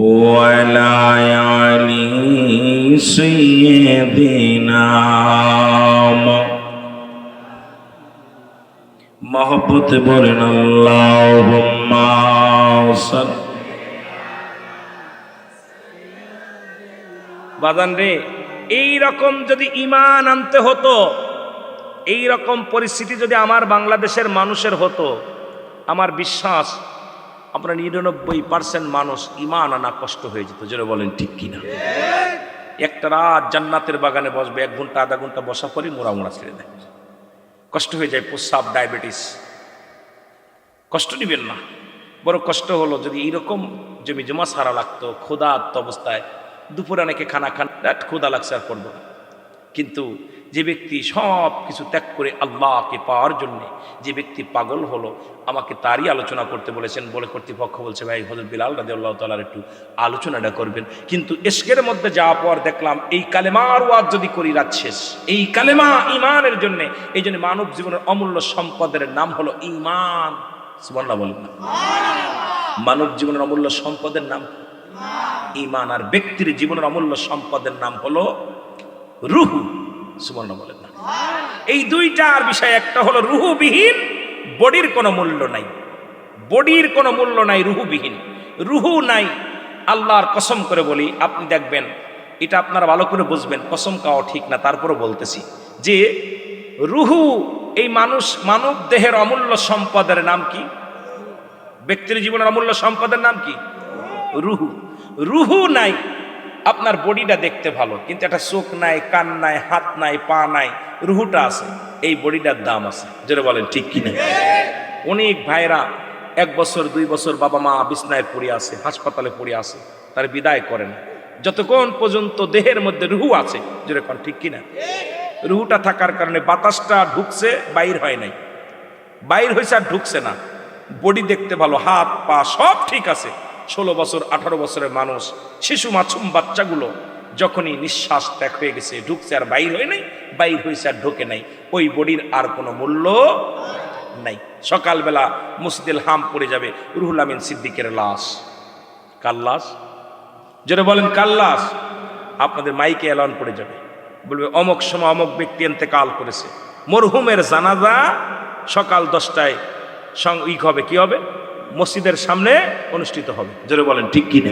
ওয়ালা আলি সাইয়্যিদিনা মহব্বতে বলেন আল্লাহুম্মা বাজান রে, এই রকম যদি ঈমান আনতে হতো, এই রকম পরিস্থিতি যদি আমার বাংলাদেশের মানুষের হতো, আমার বিশ্বাস আমরা 99% মানুষ ঈমান আনা কষ্ট হয়ে যেত। যেটা বলেন ঠিক কিনা? একটা রাত জান্নাতের বাগানে বসবে, 1 ঘন্টা 1/2 ঘন্টা বসা পরে মোড়া মোড়া ছেড়ে দেয়, কষ্ট হয়ে যায়, প্রস্রাব, ডায়াবেটিস। কষ্ট নিবেন না, বড় কষ্ট হলো যদি এইরকম জমি জমা সারা লাগতো, ক্ষুধার্ত অবস্থায় দুপুরে অনেকে খানা খান, ক্ষুধা লাগছে আর পড়বো না। কিন্তু যে ব্যক্তি সব কিছু ত্যাগ করে আল্লাহকে পাওয়ার জন্যে যে ব্যক্তি পাগল হলো, আমাকে তারই আলোচনা করতে বলেছেন। বলে কর্তৃপক্ষ বলছে ভাই হযরত বিলাল রাদিয়াল্লাহু তাআলার একটু আলোচনাটা করবেন। কিন্তু ইশকের মধ্যে যাওয়ার পর দেখলাম এই কালেমার ওয়াজ যদি করি রাত শেষ। এই কালেমা ঈমানের জন্য, এই জন্য মানব জীবনের অমূল্য সম্পদের নাম হলো ঈমান। সুবহানাল্লাহ বলেন না? মানব জীবনের অমূল্য সম্পদের নাম ঈমান, আর ব্যক্তির জীবনের অমূল্য সম্পদের নাম হলো রূহ। সুবহানাল্লাহ বলেন না? এই দুইটার বিষয়, একটা হলো রূহবিহীন, বডির কোনো মূল্য নাই, বডির কোনো মূল্য নাই রূহবিহীন। রূহ নাই, আল্লাহর কসম করে বলি, আপনি দেখবেন, এটা আপনারা ভালো করে বুঝবেন, কসম খাওয়া ঠিক না, তারপরে বলতেছি যে রূহ, এই মানব দেহের অমূল্য সম্পদের নাম কি? ব্যক্তির জীবনের অমূল্য সম্পদের নাম কি? রূহ। রূহ নাই, আপনার বডিটা দেখতে ভালো, কিন্তু একটা চোখ নাই, কান নাই, হাত নাই, পা নাই, রুহুটা আছে, এই বডিটার দাম আছে। যেটা বলেন ঠিক কিনা? অনেক ভাইরা 1 বছর 2 বছর বাবা মা বিছনায় পড়ে আছে, হাসপাতালে পড়ে আছে, তার বিদায় করেন যতক্ষণ পর্যন্ত দেহের মধ্যে রুহু আছে। যেরকম ঠিক কিনা? রুহুটা থাকার কারণে বাতাসটা ঢুকছে, বাইর হয় নাই, বাইর হয়েছে আর ঢুকছে না। বডি দেখতে ভালো, হাত পা সব ঠিক আছে। 16 বছর 18 বছরের মানুষ, শিশু মাছুম বাচ্চাগুলো যখনই নিঃশ্বাস ত্যাগ হয়ে গেছে, ঢুকছে আর বাইর হয়ে নাই, বাইর হয়েছে আর ঢোকে নাই, ওই বডির আর কোনো মূল্য নাই। সকালবেলা মসজিদুল হাম পড়ে যাবে রুহুল আমিন সিদ্দিকের লাশ। কার লাশ? যেটা বলেন কার লাশ? আপনাদের মাইকে এলান পড়ে যাবে, বলবে অমক সময় অমক ব্যক্তি ইন্তেকাল করেছে। মরহুমের জানাজা সকাল 10টায় হবে, কি হবে? মসজিদের সামনে অনুষ্ঠিত হবে। যেটা বলেন ঠিক কিনা?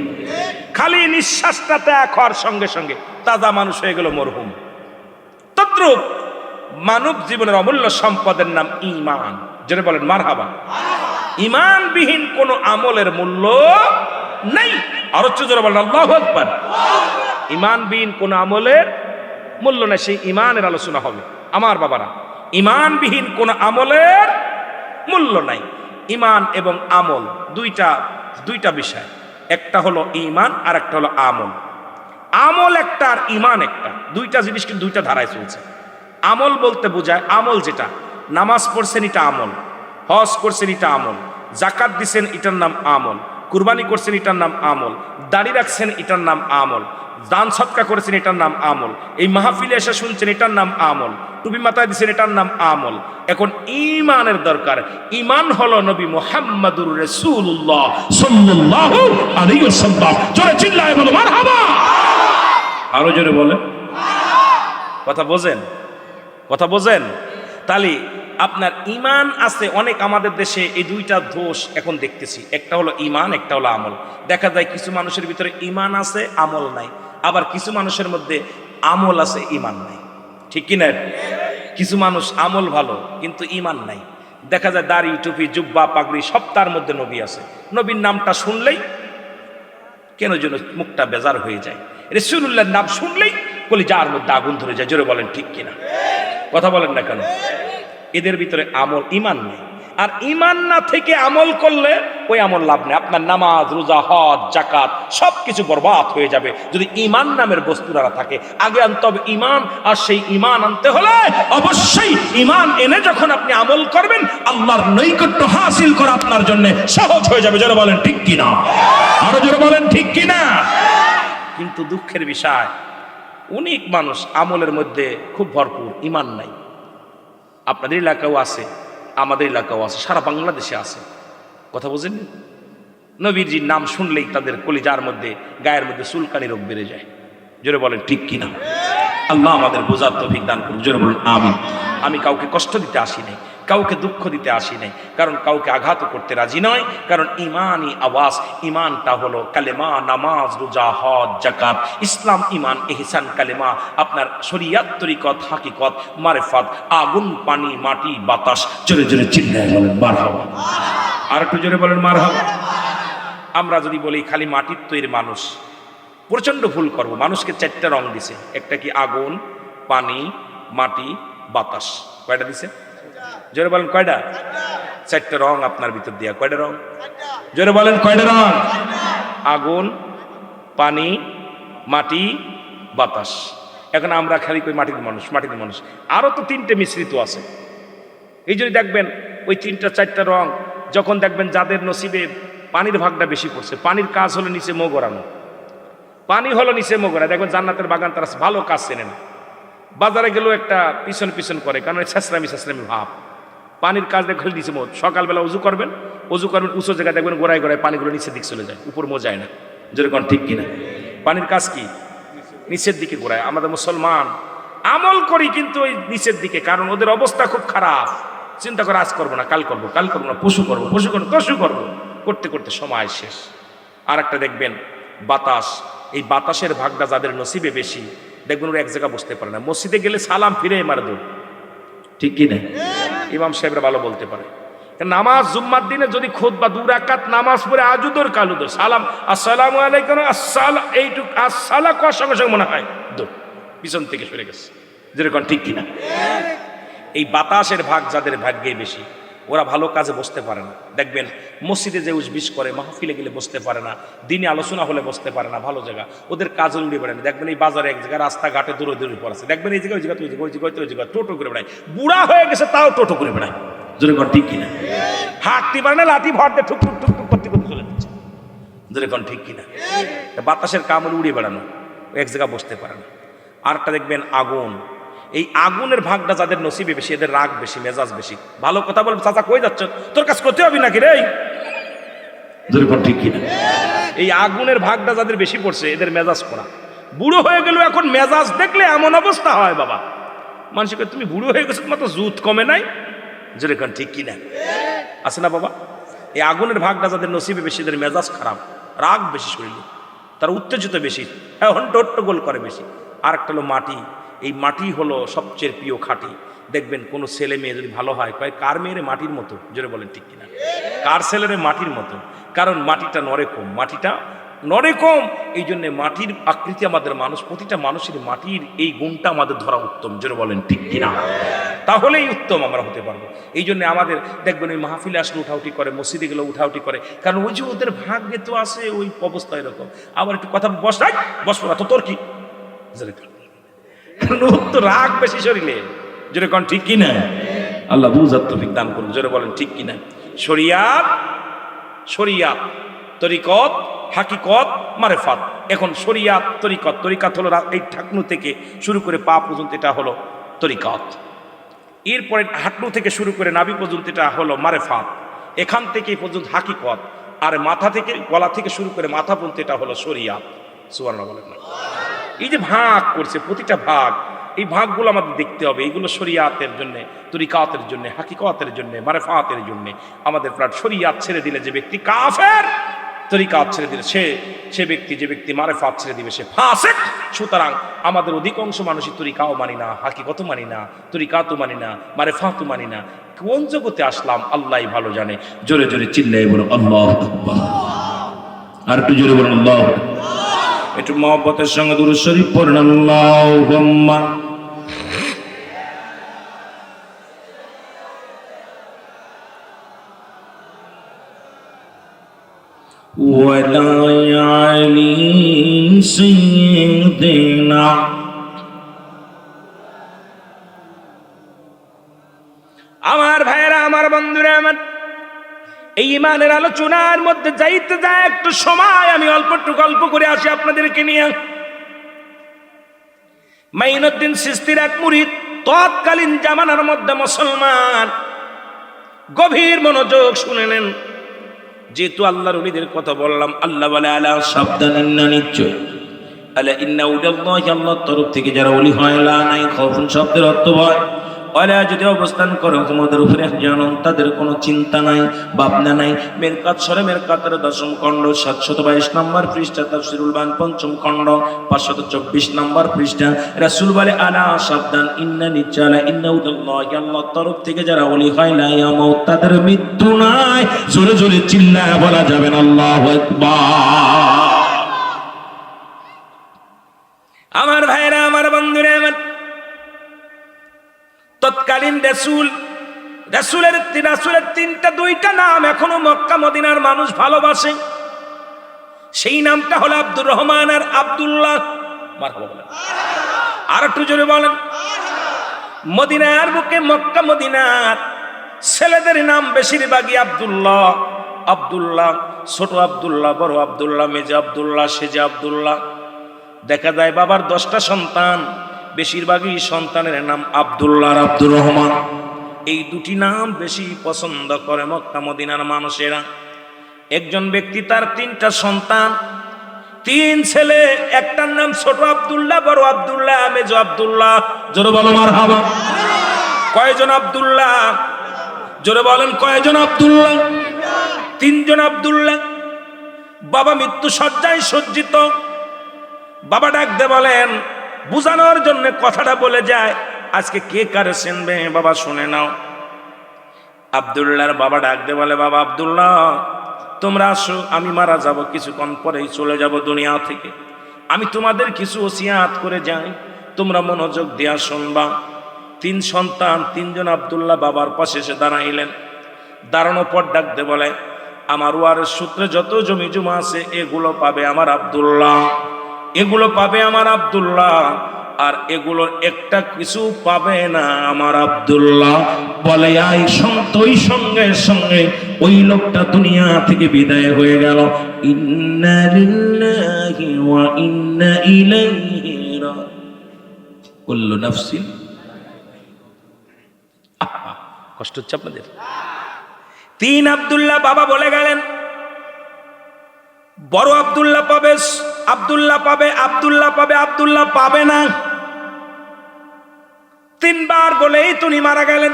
খালি নিঃশ্বাসটা ত্যাগ হওয়ার সঙ্গে সঙ্গে তাজা মানুষ হয়ে গেল মরহুম। তদ্রূপ মানব জীবনের অমূল্য সম্পদের নাম ঈমান। যেটা বলেন মারহাবা। ঈমানবিহীন কোন আমলের মূল্য নাই। আরো জোরে বলেন আল্লাহু আকবার। ঈমানবিহীন কোন আমলের মূল্য নাই, সেই ঈমানের আলোচনা হবে আমার বাবারা। ঈমানবিহীন কোন আমলের মূল্য নাই। ঈমান এবং আমল দুইটা বিষয়, একটা হলো ঈমান আর একটা হলো আমল। আমল একটা আর ঈমান একটা, দুইটা জিনিস কিন্তু দুইটা ধারায় চলছে। আমল বলতে বোঝায়, আমল যেটা, নামাজ পড়ছেন এটা আমল, হজ করছেন এটা আমল, যাকাত দিছেন এটার নাম আমল, কুরবানি করছেন এটার নাম আমল, দাড়ি রাখছেন এটার নাম আমল, দান সৎকা করেছেন এটার নাম আমল, এই মাহফিলে এসে শুনছেন এটার নাম আমল, টুপি মাথায় দিছেন এটার নাম আমল। এখন ঈমানের দরকার। ঈমান হলো নবী মুহাম্মদুর রাসূলুল্লাহ সাল্লাল্লাহু আলাইহি ওয়াসাল্লাম। জোরে চিল্লায় বলো মারহাবা। আরো জোরে বলেন। কথা বোঝেন? কথা বোঝেন? তাহলে আপনার ঈমান আছে অনেক। আমাদের দেশে এই দুইটা দোষ এখন দেখতেছি, একটা হলো ঈমান, একটা হলো আমল। দেখা যায় কিছু মানুষের ভিতরে ঈমান আছে, আমল নাই, আবার কিছু মানুষের মধ্যে আমল আছে, ঈমান নাই। ঠিক কিনা? কিছু মানুষ আমল ভালো কিন্তু ঈমান নাই। দেখা যায় দাড়ি টুপি জুব্বা পাগড়ি সব, তার মধ্যে নবী আছে, নবীর নামটা শুনলেই কেন যেন মুখটা বেজার হয়ে যায়। রাসূলুল্লাহর নাম শুনলেই কলিজার মধ্যে আগুন ধরে যায়। জোরে বলেন ঠিক কিনা? কথা বলেন না কেন? এদের ভিতরে আমল ঈমান নেই। আর ইমান না থেকে আমল করলে ওই আমল লাভ নেই। আপনার নামাজ, রোজা, হজ, যাকাত সবকিছু বরবাদ হয়ে যাবে যদি ইমান নামের বস্তুরা থাকে। আগে আনতে হবে ইমান, আর সেই ইমান আনতে হলে অবশ্যই ইমান এনে যখন আপনি আমল করবেন, আল্লাহর নৈকট্য হাসিল করা আপনার জন্য সহজ হয়ে যাবে। যারা বলেন ঠিক কিনা, আরো যারা বলেন ঠিক কিনা। কিন্তু দুঃখের বিষয়, অনেক মানুষ আমলের মধ্যে খুব ভরপুর, ইমান নাই। আপনাদের এলাকাও আছে, আমাদের এলাকাও আছে, সারা বাংলাদেশে আছে। কথা বুঝেন? নবীজির নাম শুনলেই তাদের কলিজার মধ্যে, গায়ের মধ্যে চুলকানি রোগ বেড়ে যায়। জোরে বলেন ঠিক কিনা। আল্লাহ আমাদের বোঝার তৌফিক দান করুন। জোরে বলেন আমিন। আমি কাউকে কষ্ট দিতে আসি নাই, কাউকে দুঃখ দিতে আসি নাই, কারণ কাউকে আঘাত করতে রাজি নয়। কারণ ইমানই আওয়াজ, ইমানটা হলো কালেমা, নামাজ, রোজা, হজ, যাকাত, ইসলাম, ইমান, ইহসান, কালেমা, আপনার শরিয়াত, তরিকত, হাকিকত, মারিফাত, আগুন, পানি, মাটি, বাতাস। জোরে জোরে চিল্লায় বলেন মারহাবা। আর একটু জোরে বলেন মারহাবা। আমরা যদি বলি খালি মাটির তৈরি মানুষ, প্রচন্ড ভুল করব। মানুষকে 4টা রং দিছে। একটা কি? আগুন, পানি, মাটি, বাতাস। কয়টা দিছে? জোরে বলেন কয়টা? 4টা রং আপনার ভিতর দিয়া। কয়টা রং? জোরে বলেন কয়টা রং? আগুন, পানি, মাটি, বাতাস। এখন আমরা খালি কই মাটির মানুষ, মাটির মানুষ। আরো তো 3টে মিশ্রিত আছে। এই জন্য দেখবেন ওই 3টা 4টা রং যখন দেখবেন যাদের নসিবে পানির ভাগটা বেশি পড়ছে, পানির কাজ হলো নিচে মোহ গড়ানো। পানি হলো নিচে মোহ গড়া। দেখবেন জান্নাতের বাগান তারা ভালো কাজ চেনে না। বাজারে গেলেও একটা পিছন পিছন করে, কারণ ছেঁচড়ামি ছেঁচড়ামি ভাব। পানির কাজ দেখলে নিচে মোহ। সকালবেলা উজু করবেন উঁচু জায়গায় দেখবেন গোড়ায় গোড়ায় পানিগুলো নিচের দিকে চলে যায়, উপর মোহ যায় না। যেরকম ঠিক কিনা। পানির কাজ কি? নিচের দিকে গোড়ায়। আমাদের মুসলমান আমল করি কিন্তু ওই নিচের দিকে, কারণ ওদের অবস্থা খুব খারাপ। চিন্তা করে আজ করবো না, কাল করবো, কাল করবো না, পশু করবো, পশু করবো, পশু করবো, করতে করতে সময় শেষ। আর একটা দেখবেন বাতাস। এই বাতাসের ভাগটা যাদের নসিবে বেশি, দেখবেন ওরা এক জায়গায় বসতে পারে না। মসজিদে গেলে সালাম ফিরে মারে দৌড়। ঠিক কি না? ইমাম সাহেবরা ভালো বলতে পারে। নামাজ জুম্মার দিনে যদি খুতবা 2 রাকাত নামাজ পড়ে আজুদর কালুদর সালাম আসসালামু আলাইকুম আসসালাম, এইটুক আসসালা কোয়ার সঙ্গে সঙ্গে মনে হয় দৌড়, পিছন থেকে সরে গেছে। যেরকম ঠিক কিনা। এই বাতাসের ভাগ যাদের ভাগ্যে বেশি, ওরা ভালো কাজে বসতে পারে না। দেখবেন মসজিদে যে উজবিস করে, মাহফিলে গেলে বসতে পারে না, দিনে আলোচনা হলে বসতে পারে না, ভালো জায়গা ওদের কাজে উড়ে বেড়ায় না। দেখবেন এই বাজারে এক জায়গায় রাস্তাঘাটে দূরে দূরে পড়েছে, দেখবেন এই জায়গায় ওই জায়গা ওই জায়গায় টোটো করে বেড়ায়। বুড়া হয়ে গেছে তাও টোটো করে বেড়ায়। যেরকম ঠিক কিনা। হাঁটতে পারে না, লাঠি ভর দিয়ে ঠুক ঠুক ঠুক ঠুক করতে করতে চলে যাচ্ছে। যেরকম ঠিক কিনা। বাতাসের কাম হলে উড়ে বেড়ানো, এক জায়গায় বসতে পারে না। আরেকটা দেখবেন আগুন। এই আগুনের ভাগটা যাদের নসিবে বেশি, এদের রাগ বেশি, মেজাজ বেশি। ভালো কথা বলবে, চাচা কই যাচ্ছ, তোর কাজ করতে হবে নাকি রে? ঠিক কিনা। এই আগুনের ভাগটা যাদের বেশি পড়ছে, এদের মেজাজ করা। বুড়ো হয়ে গেল, এখন মেজাজ দেখলে এমন অবস্থা হয় বাবা, মানুষকে তুমি বুড়ো হয়ে গেছো, তোমার তো জুত কমে নাই। যেরকম ঠিক কিনা। আছে না বাবা? এই আগুনের ভাগটা যাদের নসিবে বেশি, এদের মেজাজ খারাপ, রাগ বেশি শরীরে, তারা উত্তেজিত বেশি, হট্টগোল করে বেশি। আর একটা হলো মাটি। এই মাটি হলো সবচেয়ে প্রিয় খাঁটি। দেখবেন কোনো ছেলে মেয়ে যদি ভালো হয়, কয় কার মেয়েরে মাটির মতো। জোরে বলেন ঠিক কিনা। কার ছেলেরে মাটির মতো, কারণ মাটিটা নড়ে কম, মাটিটা নড়ে কম। এই জন্যে মাটির আকৃতি আমাদের মানুষ, প্রতিটা মানুষের মাটির এই গুণটা আমাদের ধরা উত্তম। জোরে বলেন ঠিক কিনা। তাহলেই উত্তম আমরা হতে পারবো। এই জন্য আমাদের দেখবেন ওই মাহফিলে আসলে উঠাউটি করে, মসজিদে গেলে উঠাউটি করে, কারণ ওই যে ওদের ভাগ্যে তো আছে ওই অবস্থা এরকম। আবার একটু কথা বসবো না তো, তোর কি? তো রাগ বেশি শরীরে। জোরে কোন ঠিক কিনা। আল্লাহ বুঝার তৌফিক দান করুন। জোরে বলেন ঠিক কিনা। শরিয়াত, শরিয়াত, তরিকত, হাকিকত, মারিফাত। এখন শরিয়াত, তরিকত। তরিকত হলো এই ঠাকনু থেকে শুরু করে পা পর্যন্ত, এটা হলো তরিকত। এরপরে হাঁটু থেকে শুরু করে নাভি পর্যন্ত এটা হলো মারিফাত। এখান থেকে পর্যন্ত হাকিকত। আর মাথা থেকে, গলা থেকে শুরু করে মাথা পর্যন্ত এটা হলো শরিয়াত। সুবহানাল্লাহ বলেন না। এই যে ভাগ করছে, প্রতিটা ভাগ, এই ভাগগুলো আমাদের দেখতে হবে। এইগুলো শরিয়াতের জন্য, তরিকাতের জন্য, হাকিকতের জন্য, মারিফাতের জন্য। আমাদের প্রায় শরিয়াত ছেড়ে দিলে যে ব্যক্তি কাফের, তরিকাত ছেড়ে দিলে সে ব্যক্তি, যে ব্যক্তি মারিফাত ছেড়ে দিবে সে ফাসিক। সুতরাং আমাদের অধিকাংশ মানুষই তরিকাও মানি না, হাকিকত মানি না, তরিকাতও মানি না, মারিফাতও মানি না। কোন জগতে আসলাম আল্লাহই ভালো জানে। জোরে জোরে চিল্লায়ে বলো আল্লাহু আকবার। আর একটু জোরে বলুন আল্লাহু আকবার। একটু মহব্বতের সঙ্গে দুরূদ শরীফ পড়েন। আল্লাহুম্মা وعلى آل سيدنا আমার ভাইয়েরা, আমার বন্ধুরা, আমার এই ইমানের আলোচনার মধ্যে যাইতে যায় একটু সময় আমি একটু গল্প করে আসি আপনাদেরকে নিয়ে। মাইনুদ্দিন চিশতির এক মুরিদ, তৎকালীন জামানার মধ্যে মুসলমান, গভীর মনোযোগ শুনে নেন। যেহেতু আল্লাহর ওলিদের কথা বললাম, আল্লাহ বলে আলা সাবধান, ইন্না নিশ্চয়, আলা ইন্না উলিয়াল্লাহি, আল্লাহর তরফ থেকে যারা ওলি হয়, লা নাই খাউফুন শব্দের অর্থ ভয়, ওরা যদি অবস্থান করে তোমাদের উপরে জানুন, তাদের কোনো চিন্তা নাই, ভাবনা নাই। মেরকাত সরে মেরকাতের 10ম খণ্ড 722 নম্বর পৃষ্ঠা, তাফসীরুল বায়ান 5ম খণ্ড 524 নম্বর পৃষ্ঠা। রাসূল বলে আলা সাবধান, ইন্না নিচালা, ইন্না উলিয়াল্লাহি, আল্লাহর তরফ থেকে যারা ওলি হয়, লা ইয়ামুত, তাদের মৃত্যু নাই। জোরে জোরে চিল্লায় বলা যাবে না আল্লাহু আকবার। আমার ভাইরা, আমার বন্ধুরা, আমার তৎকালীন রাসূলের 2টা নাম এখনো মক্কা মদিনার মানুষ ভালোবাসে। সেই নামটা হলো আব্দুর রহমান আর আব্দুল্লাহ। মারহাবা বলেন, আর একটু জোরে বলেন। মদিনার বুকে, মক্কা মদিনার ছেলেদের নাম বেশিরভাগই আব্দুল্লাহ। আব্দুল্লাহ, ছোট আব্দুল্লাহ, বড় আব্দুল্লাহ, মেজে আব্দুল্লাহ, সেজে আব্দুল্লাহ। দেখা যায় বাবার 10টা সন্তান, বেশিরভাগই সন্তানের নাম আব্দুল্লাহ আর আব্দুর রহমান। এই দুটি নাম বেশি পছন্দ করে মক্কা মদিনার মানুষেরা। একজন ব্যক্তি তার 3টা সন্তান, 3 ছেলে, একটার নাম ছোট আব্দুল্লাহ, বড় আব্দুল্লাহ, মেজো আব্দুল্লাহ। জোরে বলো মারহাবা। কয়জন আব্দুল্লাহ? জোরে বলেন, কয়জন আব্দুল্লাহ? 3 জন আব্দুল্লাহ। বাবা মৃত্যু শয্যায় সজ্জিত। বাবা ডাকতে বলেন, বুঝানোর জন্য কথাটা বলে যায়, আজকে কে কারে চিনবে বাবা শুনে নাও। আব্দুল্লাহর বাবা ডাকতে বলে, বাবা আব্দুল্লাহ, তোমরা আসো, আমি মারা যাব, কিছুক্ষণ পরেই চলে যাব দুনিয়া থেকে। আমি তোমাদের কিছু ওসিয়াত করে যাই, তোমরা মনোযোগ দিয়া শুনবা। 3 সন্তান, 3 জন আব্দুল্লাহ বাবার পাশে এসে দাঁড়াইলেন। দাঁড়ানোর পর ডাকতে বলে, আমার ওয়ারের সূত্রে যত জমি জমা আছে এগুলো পাবে আমার আব্দুল্লাহ, এগুলো পাবে আমার আব্দুল্লাহ, আর এগুলোর একটা কিছু পাবে না আমার আব্দুল্লাহ। বলে আই সন্তই, সঙ্গে সঙ্গে ওই লোকটা দুনিয়া থেকে বিদায় হয়ে গেল। ইন্না লিল্লাহি ওয়া ইন্না ইলাইহি রাজিউন। কুল্লু নাফসিন, কষ্ট হচ্ছে আপনাদের? 3 আব্দুল্লাহ বাবা বলে গেলেন, বড় আব্দুল্লাহ পাবে, আব্দুল্লাহ পাবে, আব্দুল্লাহ পাবে, আব্দুল্লাহ পাবে না। 3 বার বলেই তিনি মারা গেলেন।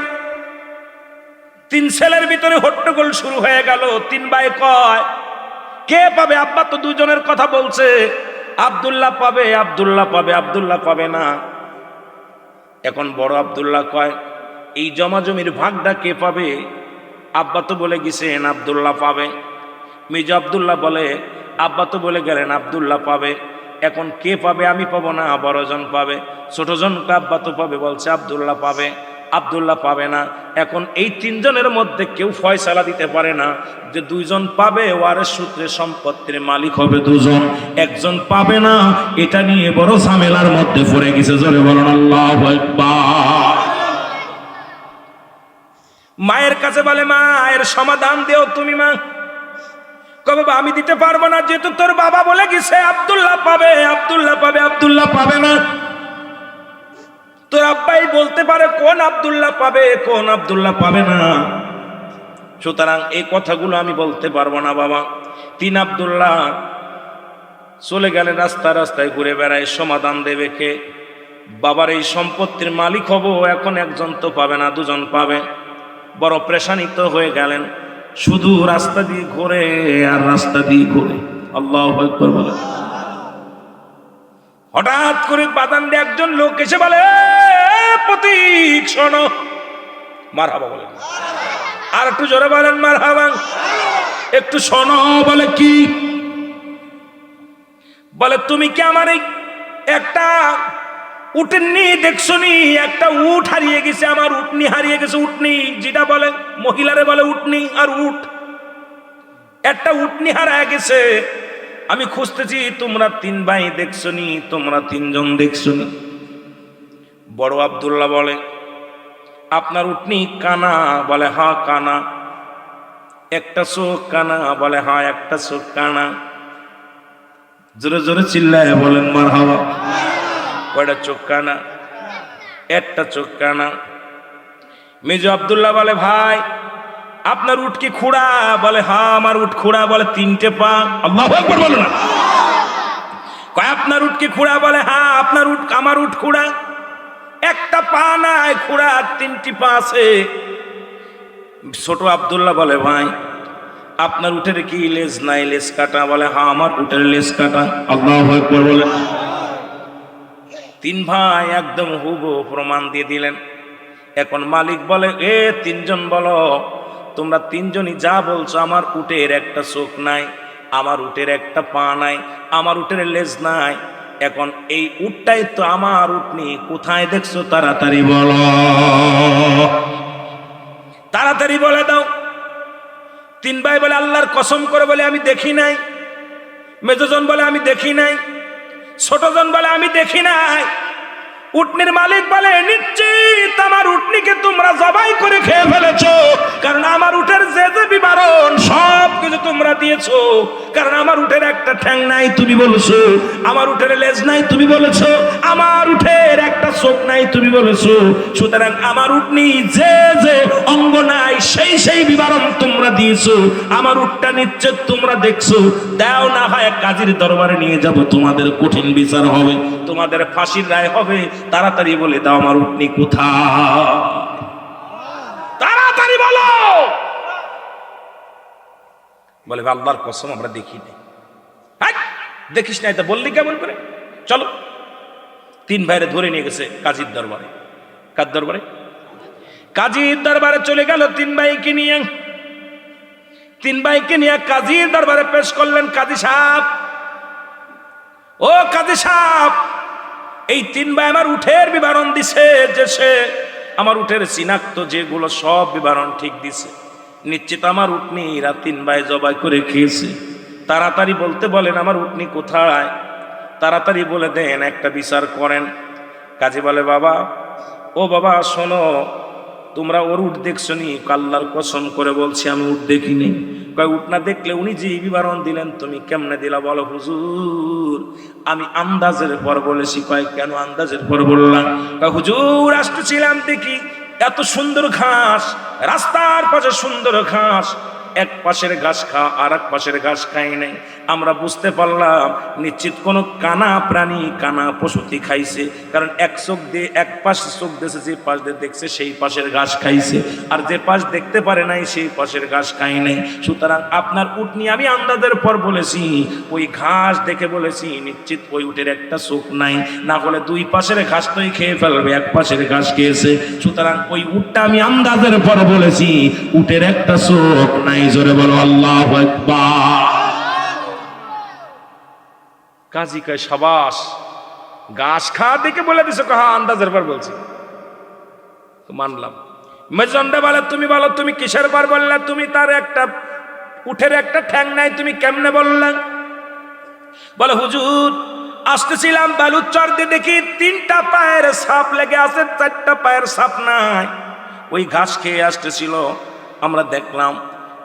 3 ছেলের ভিতরে হট্টগোল শুরু হয়ে গেল। 3 ভাই কয়, কে পাবে? আব্বা তো 2 জনের কথা বলছে, আব্দুল্লাহ পাবে, আব্দুল্লাহ পাবে, আব্দুল্লাহ পাবে না। এখন বড় আব্দুল্লাহ কয়, এই জমা জমির ভাগটা কে পাবে? আব্বা তো বলে গেছেন আব্দুল্লাহ পাবে। মেজো আব্দুল্লাহ বলে, আব্বা তো বলে গেলেন আব্দুল্লাহ পাবে, এখন কে পাবে? আমি পাবো না, বড়জন পাবে। ছোটজনকে আব্বা তো পাবে বলছে, আব্দুল্লাহ পাবে, আব্দুল্লাহ পাবে না। এখন এই 3 জনের মধ্যে কেউ ফয়সালা দিতে পারে না যে 2 জন পাবে, ওয়ারেস সূত্রে সম্পত্তির মালিক হবে 2 জন, একজন পাবে না। এটা নিয়ে বড় ঝামেলার মধ্যে পড়ে গেছে। জোরে বলুন আল্লাহু আকবার। মায়ের কাছে বলে, মা এর সমাধান দেও তুমি। মা কবে, আমি দিতে পারবো না, যেহেতু তোর বাবা বলে গেছে আব্দুল্লাহ পাবে, আব্দুল্লাহ পাবে, আব্দুল্লাহ পাবে না। তোর আব্বাই বলতে পারে কোন আব্দুল্লাহ পাবে, কোন আব্দুল্লাহ পাবে না। সুতরাং এই কথাগুলো আমি বলতে পারবো না বাবা। 3 আব্দুল্লাহ চলে গেলেন, রাস্তায় রাস্তায় ঘুরে বেড়ায়, সমাধান দেবে কে? বাবার এই সম্পত্তির মালিক হব, এখন একজন তো পাবে না, 2 জন পাবে। বড় প্রেশানিত হয়ে গেলেন, শুধু রাস্তা দিয়ে ঘুরে আর রাস্তা দিয়ে ঘুরে। আল্লাহু আকবার বলে। হঠাৎ করে বাদান দিয়ে একজন লোক এসে বলে, প্রতীক শোনো। মারহাবা বলেন, আর একটু জোরে বলেন মারহাবা। একটু শোনো। বলে কি? বলে তুমি কি আমার এই একটা উটনি দেখছো নি? একটা উট হারিয়ে গেছে, আমার উটনি হারিয়ে গেছে। উটনি যেটা বলে, মহিলারে বলে উটনি আর উট। একটা উটনি হারায় গেছে, আমি খুঁজতেছি, তোমরা 3 ভাই দেখছো নি? তোমরা 3 জন দেখছো নি? বড় আব্দুল্লাহ বলে, আপনার উটনি কানা? বলে হ্যাঁ কানা। একটা চোখ কানা? বলে হ্যাঁ একটা চোখ কানা। জোরে জোরে চিল্লায় বলেন মারহাবা। কয়টা চোখ কানা? একটা চোখ কানা। মেজো আব্দুল্লাহ বলে, ভাই আপনার উট কি খুঁড়া? বলে হ্যাঁ আমার উট খুঁড়া। বলে 3টে পা? আল্লাহু আকবার বলো না। কয় আপনার উট কি খুঁড়া? বলে হ্যাঁ আপনার উট, আমার উট খুঁড়া। একটা পা নাই, খুঁড়া 3টি পা আছে। ছোট আব্দুল্লাহ বলে, ভাই আপনার উটের কি লেজ নাই, লেজ কাটা? বলে হ্যাঁ আমার উটের লেজ কাটা। আল্লাহু আকবার বলে। 3 ভাই একদম হুবহু প্রমাণ দিয়ে দিলেন। এখন মালিক বলে, 3 জন বলো, তোমরা 3 জনই যা বলছো, আমার উটের একটা চোখ নাই, আমার উটের একটা পা নাই, আমার উটের লেজ নাই। এখন এই উটটাই তো আমার উটনি, কোথায় দেখছো? তাড়াতাড়ি বলো, তাড়াতাড়ি বলে দাও। 3 ভাই বলে, আল্লাহর কসম করে বলে আমি দেখি নাই। মেজোজন বলে আমি দেখি নাই। ছোটজন বলে আমি দেখি নাই। উটনির মালিক বলে, নিশ্চিত আমার উটনিকে তোমরা জবাই করে খেয়ে ফেলেছো, কারণ আমার উটের যে যে বিবরণ সব কিছু তোমরা দিয়েছো। কারণ আমার উটের একটা ঠ্যাং নাই, তুমি বলেছো। আমার উটের লেজ নাই, তুমি বলেছো। আমার উটের একটা চোখ নাই, তুমি বলেছো। সুতরাং আমার উটনি যে যে অঙ্গ নাই, সেই সেই বিবরণ তোমরা দিয়েছো। আমার উটটা নিশ্চিত তোমরা দেখছো। দাও, না হয় কাজীর দরবারে নিয়ে যাব, তোমাদের কঠিন বিচার হবে, তোমাদের ফাঁসির রায় হবে। তাড়াতাড়ি বলে দাও আমার উটনি কোথায়? তাড়াতাড়ি বলো। বলে, আল্লাহর কসম আমরা দেখি নাই। দেখিস নাই তা বললি কেমন করে? চলো। 3 ভাইরে ধরে নিয়ে গেছে কাজীর দরবারে। কার দরবারে? কাজীর দরবারে চলে গেল 3 ভাইকে নিয়ে। 3 ভাইকে নিয়ে কাজীর দরবারে পেশ করলেন। কাজী সাহেব, ও কাজী সাহেব, এই 3 ভাই আমার উঠের বিবরণ দিছে, যে সে আমার উঠের চিনাক্ত যেগুলো সব বিবরণ ঠিক দিছে। নিশ্চিত আমার উটনি এরা 3 ভাই জবাই করে খেয়েছে। তাড়াতাড়ি বলতে বলেন আমার উটনি কোথায়? তাড়াতাড়ি বলে দেন, একটা বিচার করেন। কাজী বলে, বাবা, ও বাবা শোনো, তোমরা ওর উট দেখছো নি? আল্লাহর কসম করে বলছি আমি উট দেখিনি। কয় উট না দেখলে উনি যে বিবরণ দিলেন তুমি কেমনে দিলা? বলো হুজুর আমি আন্দাজের পর বলেছি। কয় কেন আন্দাজের পর বললাম? কয় হুজুর আসতেছিলাম, দেখি এত সুন্দর ঘাস, রাস্তার পাশে সুন্দর ঘাস, এক পাশের ঘাস খা আর এক পাশের ঘাস খাই নাই। আমরা বুঝতে পারলাম নিশ্চিত কোনো কানা প্রাণী, কানা পশুতি খাইছে, কারণ এক চোখ দিয়ে এক পাশ চোখ দিয়েছে, যে পাশ দিয়ে দেখছে সেই পাশের ঘাস খাইছে, আর যে পাশ দেখতে পারে নাই সেই পাশের ঘাস খাই নাই। সুতরাং আপনার উট নিয়ে আমি আন্দাজের পর বলেছি, ওই ঘাস দেখে বলেছি নিশ্চিত ওই উটের একটা চোখ নাই, না হলে 2 পাশের ঘাস তোই খেয়ে ফেলবে, এক পাশের ঘাস খেয়েছে। সুতরাং ওই উটটা আমি আন্দাজের পর বলেছি উটের একটা চোখ নাই। জোরে বলো আল্লাহু আকবার। কাজী কয় শাবাশ, ঘাস খা দেখে বলে দিছো? হ্যাঁ আন্দাজের পর বলছি, তো মানলাম। মেজন্ডা বলে, তুমি বলো তুমি কিসের পর বললা? তুমি তার একটা উঠের একটা ঠ্যাং নাই, তুমি কেমনে বললা? বলে হুজুর আসতেছিলাম বালুচর দিয়ে, দেখি 3টা পায়ের ছাপ লেগে আছে, 4টা পায়ের ছাপ নাই। ওই ঘাস খেয়ে আসতেছিল, আমরা দেখলাম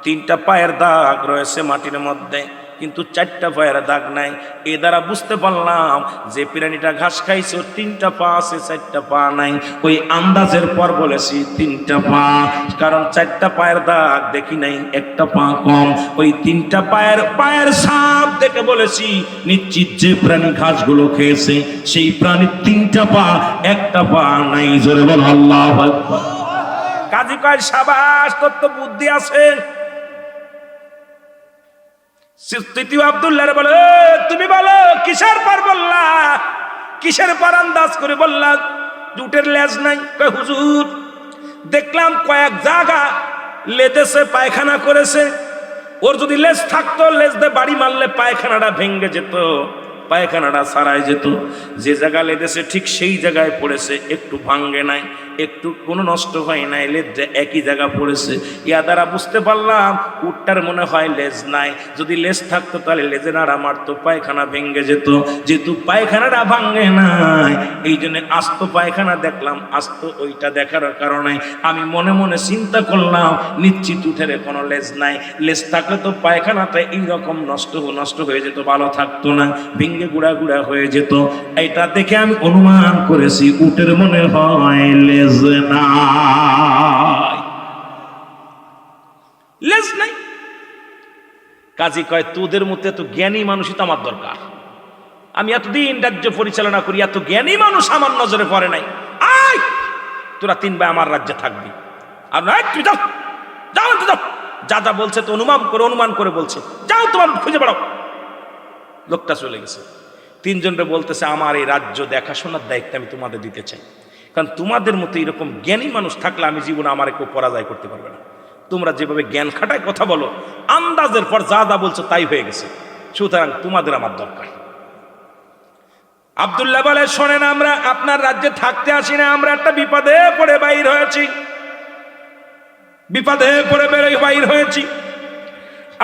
3টা পায়ের দাগ রয়েছে মাটির মধ্যে, কিন্তু 4টা পায়ের দাগ নাই। এ দ্বারা বুঝতে পারলাম যে প্রাণীটা ঘাস খাইছে ওর 3টা পা আছে, 4টা পা নাই। ওই আন্দাজের পর বলেছি 3টা পা, কারণ 4টা পায়ের দাগ দেখি নাই, একটা পা কম। ওই 3টা পায়ের ছাপ দেখে বলেছি নিশ্চিত যে প্রাণী ঘাসগুলো খেয়েছে সেই প্রাণীর 3টা পা, একটা পা নাই। জোরে বল আল্লাহু আকবার। কাজী কয় শাবাশ, তোর তো বুদ্ধি আছে। তৃতীয় আব্দুল্লাহ বলে, তুমি বলো কিসের পর বললা? কিসের পর আন্দাজ করে বললা উটের লেজ নাই? কয় হুজুর দেখলাম কয়েক জায়গা লেজেছে, পায়খানা করেছে। ওর যদি লেজ থাকতো, লেজ দিয়ে বাড়ি মারলে পায়খানাটা ভেঙে যেত, পায়খানাটা সারাই যেত। যে জায়গায় লেগেছে ঠিক সেই জায়গায় পড়েছে, একটু ভাঙ্গে নাই, একটু কোনো নষ্ট হয় নাই, লেজটা একই জায়গা পড়েছে। ইয়া দ্বারা বুঝতে পারলাম উটটার মনে হয় লেজ নাই। যদি লেজ থাকতো তাহলে লেজে নাড়া মারতো, পায়খানা ভেঙে যেত। যেহেতু পায়খানাটা ভাঙ্গে নাই, এই জন্য আস্ত পায়খানা দেখলাম। আস্ত ওইটা দেখার কারণে আমি মনে মনে চিন্তা করলাম, নিশ্চিত উঠের কোনো লেজ নাই। লেজ থাকলে তো পায়খানাটা এইরকম নষ্ট হয়ে যেত, ভালো থাকতো না, ভেঙে গুড়া গুড়া হয়ে যেত। এটা দেখে আমি অনুমান করেছি উটের মনে হয় লেজ নাই, লেজ নাই। কাজী কয় তোদের মধ্যে এত জ্ঞানী মানুষই তো আমার দরকার। আমি এতদিন রাজ্য পরিচালনা করি, এত জ্ঞানী মানুষ আমার নজরে পড়ে নাই। আয় তোরা 3 ভাই আমার রাজ্যে থাকবি। আর নয় তুই যাও, যাও যাও, যা যা বলছে তো অনুমান করে বলছে, যাও তোমার খুঁজে বেড়াও। লোকটা চলে গেছে। 3 জনরে বলতেছে আমার এই রাজ্য দেখাশোনার দায়িত্ব আমি তোমাদের দিতে চাই, কারণ তোমাদের মতো এরকম জ্ঞানী মানুষ থাকলে আমি জীবনে আমার কেউ পরাজয় করতে পারবে না। তোমরা যেভাবে জ্ঞান খাটায় কথা বলো, আন্দাজের পর যা যা বলছো তাই হয়ে গেছে, সুতরাং তোমাদের আমার দরকার। আব্দুল্লাহ বলে শোনেন, আমরা আপনার রাজ্যে থাকতে আসি না, আমরা একটা বিপদে পড়ে বাইর হয়েছি, বিপদে পড়ে বাইর হয়েছি।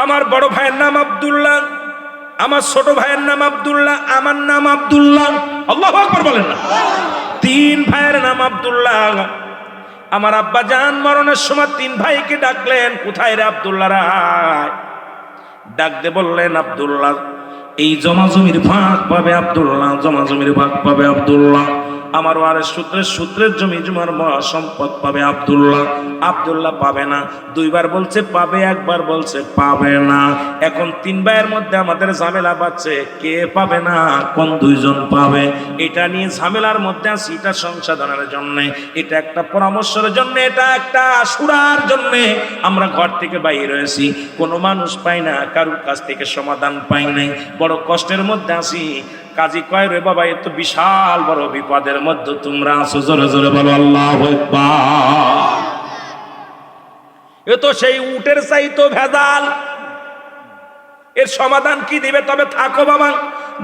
আমার বড় ভাইয়ের নাম আব্দুল্লাহ, আমার ছোট ভাইয়ের নাম আব্দুল্লাহ, আমার নাম আব্দুল্লাহ। আল্লাহু আকবার বলেন না। 3 ভাইয়ের নাম আব্দুল্লাহ। আমার আব্বা জান মরণের সময় 3 ভাইকে ডাকলেন, কোথায় রে আব্দুল্লাহ রায়? ডাক দে বললেন আব্দুল্লাহ এই জমির ভাগ পাবে আব্দুল্লাহ, জমির ভাগ পাবে আব্দুল্লাহ। আমার ওয়ারের সূত্রের জমি জুমার সম্পদ পাবে আব্দুল্লাহ। আব্দুল্লাহ পাবে না। 2 বার বলছে পাবে, 1 বার বলছে পাবে না। এখন 3 ভাইয়ের মধ্যে আমাদের ঝামেলা বাড়ছে, কে পাবে না, কোন 2 জন পাবে, এটা নিয়ে ঝামেলার মধ্যে আছি। এটা সংশোধনের জন্য, এটা একটা পরামর্শের জন্য, এটা একটা সুরার জন্য আমরা ঘর থেকে বাইরে হয়েছি। কোনো মানুষ পাই না, কারোর কাছ থেকে সমাধান পাই নাই, বড় কষ্টের মধ্যে আছি। কাজী কয় রে বাবা এ তো বিশাল বড় বিপদের মধ্যে তোমরা আছো, জোরে জোরে বলো আল্লাহু আকবার। এ তো সেই উটের চাইতো ভেজাল, এর সমাধান কি দিবে? তবে থাকো বাবা,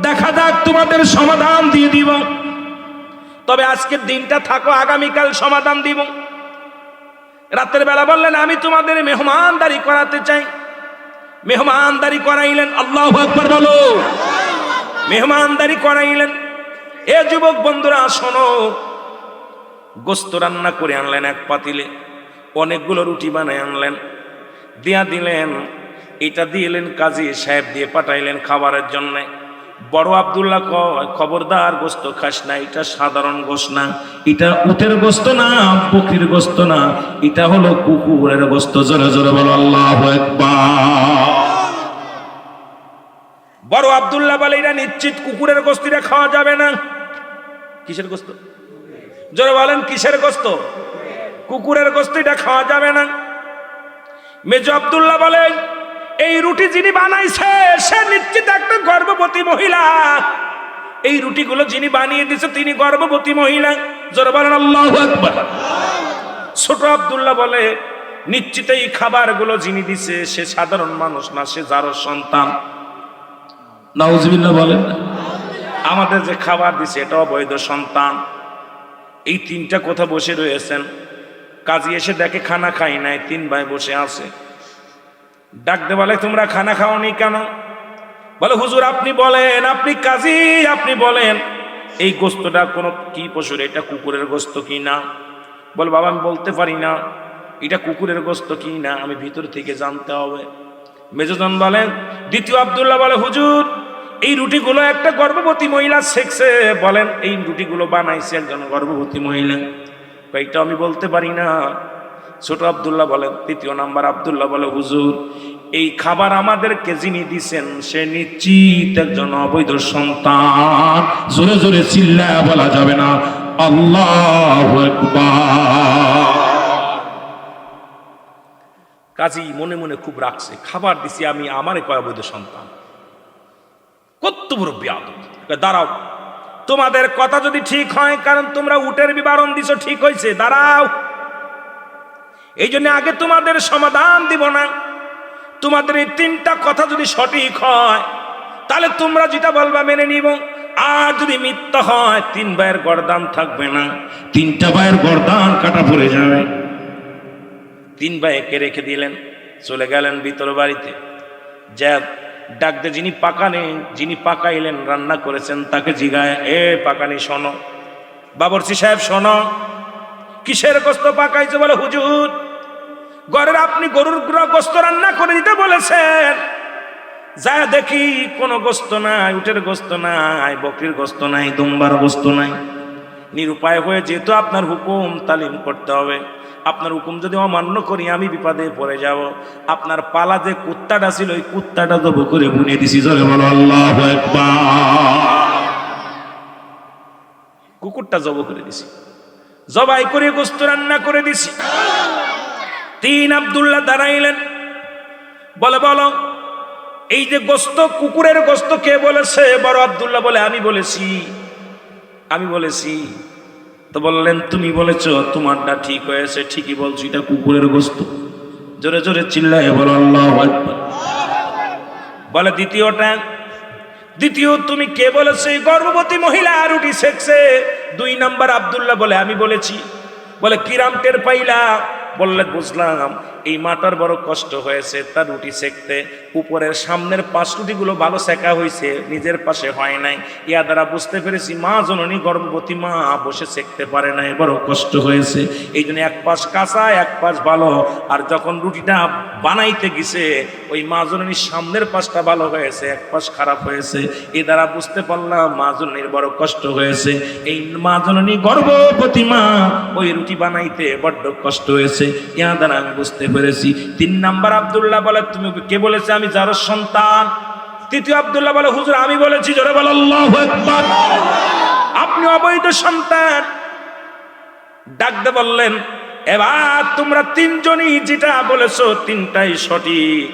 দেখা যাক তোমাদের সমাধান দিয়ে দিব। তবে আজকের দিনটা থাকো, আগামীকাল সমাধান দিব। রাতের বেলা বললেন আমি তোমাদের মেহমানদারি করাতে চাই। মেহমানদারি করাইলেন, আল্লাহু আকবার বলো। মেহমানদারি করাইলেন। এ যুবক বন্ধুরা শোনো, গোস্ত রান্না করে আনলেন 1 পাতিলে, অনেকগুলো রুটি বানায় আনলেন, দিয়া দিলেন। এটা দিলেন কাজী সাহেব দিয়ে পাঠাইলেন খাবারের জন্য। বড় আব্দুল্লাহ কয় খবরদার গোস্ত খাস না, এটা সাধারণ গোস্ত না, এটা উটের গোস্ত না, বকরির গোস্ত না, এটা হলো কুকুরের গোস্ত। জোরে জোরে বলো আল্লাহু আকবার। বড় আব্দুল্লাহ বলে এটা নিশ্চিত কুকুরের গোস্ত, এটা খাওয়া যাবে না। কিসের গোস্ত? জোরে বলেন কিসের গোস্ত? কুকুরের গোস্ত, এটা খাওয়া যাবে না। মেজো আব্দুল্লাহ বলে এই রুটি যিনি বানাইছে সে নিশ্চিত একটা গর্ভবতী মহিলা, এই রুটিগুলো যিনি বানিয়ে দিয়েছে তিনি গর্ভবতী মহিলা। জোরে বলেন আল্লাহু আকবার। ছোট আব্দুল্লাহ বলে নিশ্চিত এই খাবারগুলো যিনি দিছে সে সাধারণ মানুষ না, সে যার সন্তান। নাউজুবিল্লাহ বলেন। আমাদের যে খাবার দিছে এটা অবৈধ সন্তান। এই 3টা কথা বসে রয়েছেন। কাজী এসে দেখে খানা খাই নাই, 3 ভাই বসে আছে। ডাকতে বলে তোমরা খানা খাওনি কেন? বলে হুজুর আপনি বলেন, আপনি কাজী, আপনি বলেন এই গোস্তটা কোন কি পশুর, এটা কুকুরের গোস্ত কি না? বল বাবা আমি বলতে পারি না এটা কুকুরের গোস্ত কি না, আমি ভিতর থেকে জানতে হবে। মেজজন বলেন। দ্বিতীয় আব্দুল্লাহ বলে হুজুর এই রুটিগুলো একটা গর্ভবতী মহিলা শেখছে, বলেন এই রুটিগুলো বানাইছে একজন গর্ভবতী মহিলা। এটা আমি বলতে পারি না। ছোট আব্দুল্লাহ বলেন। 3 নাম্বার আব্দুল্লাহ বলে হুজুর এই খাবার আমাদেরকে যিনি দিচ্ছেন সে নিশ্চিত একজন অবৈধ সন্তান। জোরে জোরে চিল্লায়া বলা যাবে না আল্লাহু আকবার। কাজী মনে মনে খুব রাখছে, খাবার দিছি আমি, আমারে কয় অবৈধ সন্তান, কত বড় বেয়াদব। দাঁড়াও, তোমাদের কথা যদি ঠিক হয়, কারণ তোমরা উটের বিবরণ দিছো ঠিক হয়েছে, দাঁড়াও। এই জন্য আগে তোমাদের সমাধান দিব না। তোমাদের এই 3টা কথা যদি সঠিক হয় তাহলে তোমরা যেটা বলবা মেনে নিব। আর যদি মিথ্যা হয় 3 ভাইয়ের গর্দান থাকবে না, 3টা ভাইয়ের গর্দান কাটা পড়ে যাবে। 3 ভাইকে রেখে দিলেন, চলে গেলেন ভিতর বাড়িতে। যা ডাকতে যিনি পাকাইলেন, রান্না করেছেন, তাকে জিগায়, এ পাকানি শোনো, বাবরচি সাহেব শোনো, কিসের গোস্ত পাকাইছে? বলে হুজুর ঘরের আপনি গরুর গোস্ত রান্না করে দিতে বলেছেন। যা দেখি কোনো গোস্ত নাই, উটের গোস্ত নাই, বকরির গোস্ত নাই, দুম্বার গোস্ত নাই। নিরুপায় হয়ে যেহেতু আপনার হুকুম তালিম করতে হবে, আপনার হুকুম যদি অমান্য করি আমি বিপদে পড়ে যাব। আপনার পালা যে কুত্তাটা ছিল ওই কুত্তাটা জব করে বুনে দিছি। জোরে বলো আল্লাহু আকবার। কুকুরটা জব করে দিছি, জবাই করে গোস্ত রান্না করে দিছি। 3 আব্দুল্লাহ দাঁড়াইলেন, বলে বলো এই যে গোস্ত, কুকুরের গোস্ত কে বলেছে? বড় আব্দুল্লাহ বলে আমি বলেছি। তো বললেন তুমি বলেছো, তোমারটা ঠিক হয়েছে, ঠিকই বলছো, এটা কুকুরের গোস্ত। জোরে জোরে চিল্লায় বলো আল্লাহু আকবার। বলে দ্বিতীয় তুমি কে বলেছে? গর্ভবতী মহিলা রুটি সেকছে। 2 নাম্বার আব্দুল্লাহ বলে আমি বলেছি। বলে কিরাম টের পাইলা? বললে বুঝলাম এই মাটার বড় কষ্ট হয়েছে, তার রুটি সেকতে উপরের সামনের 5 রুটিগুলো ভালো সেকা হয়েছে, নিজের পাশে হয় নাই। ইয়া দ্বারা বুঝতে পেরেছি মা জননী গর্ভবতী মা বসে সেকতে পারে নাই, বড় কষ্ট হয়েছে। এই জন্য 1 পাশ কাঁচা 1 পাশ ভালো। আর যখন রুটিটা বানাইতে গেছে ওই মা জননীর সামনের পাশটা ভালো হয়েছে, 1 পাশ খারাপ হয়েছে। এ দ্বারা বুঝতে পারলাম মা জননীর বড় কষ্ট হয়েছে। এই মা জননী গর্ভবতী মা ওই রুটি বানাইতে বড্ড কষ্ট হয়েছে। ইয়া দ্বারা আমি বুঝতে পেরেছি। 3 নাম্বার আব্দুল্লাহ বলে তুমি কে বলেছে আমি যার সন্তান? 3য় আব্দুল্লাহ বলে হুজুর আমি বলেছি। জোরে বলো আল্লাহু আকবার। আপনি অবৈধ সন্তান। ডাকতে বললেন এবার তোমরা 3 জনই যেটা বলেছো 3টাই সঠিক।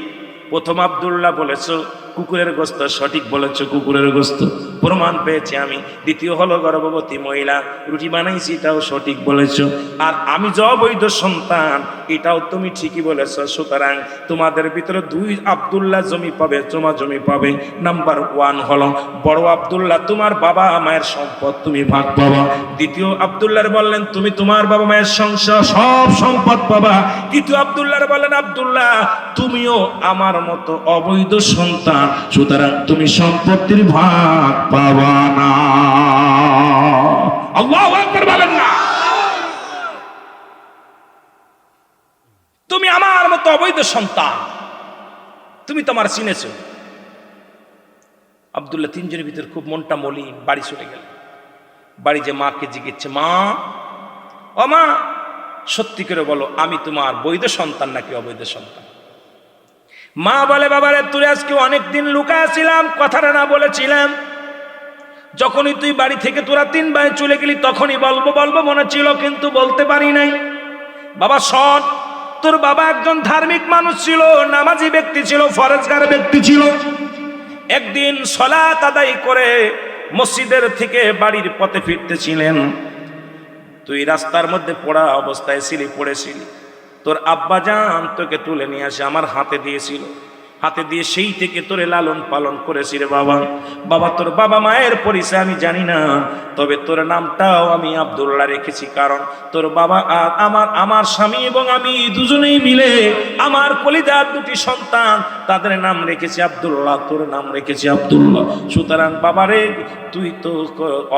প্রথম আব্দুল্লাহ বলেছো কুকুরের গোস্ত, সঠিক বলেছো কুকুরের গোস্ত, প্রমাণ পেয়েছি আমি। দ্বিতীয় হলো গর্ভবতী মহিলা, রুটি বানাইছি, এটাও সঠিক বলেছো। আর আমি যে অবৈধ সন্তান এটাও তুমি ঠিকই বলেছো। সুতরাং তোমাদের ভিতরে 2 আব্দুল্লাহ জমি পাবে, তোমার জমি পাবে। নাম্বার 1 হলো বড় আব্দুল্লাহ, তোমার বাবা মায়ের সম্পদ তুমি ভাগ পাবা। দ্বিতীয় আব্দুল্লাহর বললেন তুমি তোমার বাবা মায়ের সংসার সব সম্পদ পাবা। তৃতীয় আব্দুল্লাহর বললেন আব্দুল্লাহ তুমিও আমার মতো অবৈধ সন্তান, সুতরাং তুমি সম্পত্তির ভাগ পাবা না। আল্লাহু আকবার বলেন না। তুমি আমার মতো অবৈধ সন্তান, তুমি তোমার চিনেছ। আব্দুল্লাহ 3 জনের ভিতর খুব মনটা মলিন, বাড়ি চলে গেল। বাড়ি যে মাকে জিজ্ঞেস, মা ও মা সত্যি করে বলো আমি তোমার বৈধ সন্তান নাকি অবৈধ সন্তান? মা বলে বাবারে তুই আজকে অনেকদিন লুকাইছিলাম, কথাটা না বলেছিলাম। যখনই তুই বাড়ি থেকে তোরা 3 ভাই চলে গেলি তখনই বলবো মনে ছিল, কিন্তু বলতে পারি নাই। বাবা শোন, তোর বাবা একজন ধার্মিক মানুষ ছিল, নামাজি ব্যক্তি ছিল, ফরজগার ব্যক্তি ছিল। একদিন সালাত আদায় করে মসজিদের থেকে বাড়ির পথে ফিরতেছিলেন, তুই রাস্তার মধ্যে পড়া অবস্থায় পড়েছিলি। তোর আব্বাজান তোকে তুলে নিয়ে আসে আমার হাতে দিয়েছিল, হাতে দিয়ে সেই থেকে তোরে লালন পালন করেছি রে বাবা। বাবা তোর বাবা মায়ের পরিচয় আমি জানি না, তবে তোর নামটাও আমি আব্দুল্লাহ রেখেছি, কারণ তোর বাবা আর আমার স্বামী এবং আমি দুজনেই মিলে আমার কলিজার 2টি সন্তান তাদের নাম রেখেছি আব্দুল্লাহ, তোর নাম রেখেছি আব্দুল্লাহ। সুতরাং বাবারে তুই তো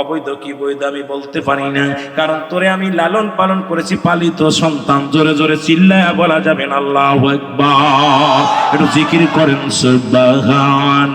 অবৈধ কি বৈধ আমি বলতে পারি না, কারণ তোরে আমি লালন পালন করেছি, পালিত সন্তান। জোরে জোরে চিল্লায়া বলা যাবেন আল্লাহু আকবার। একটু জিকির করেন সুবহানাল্লাহ।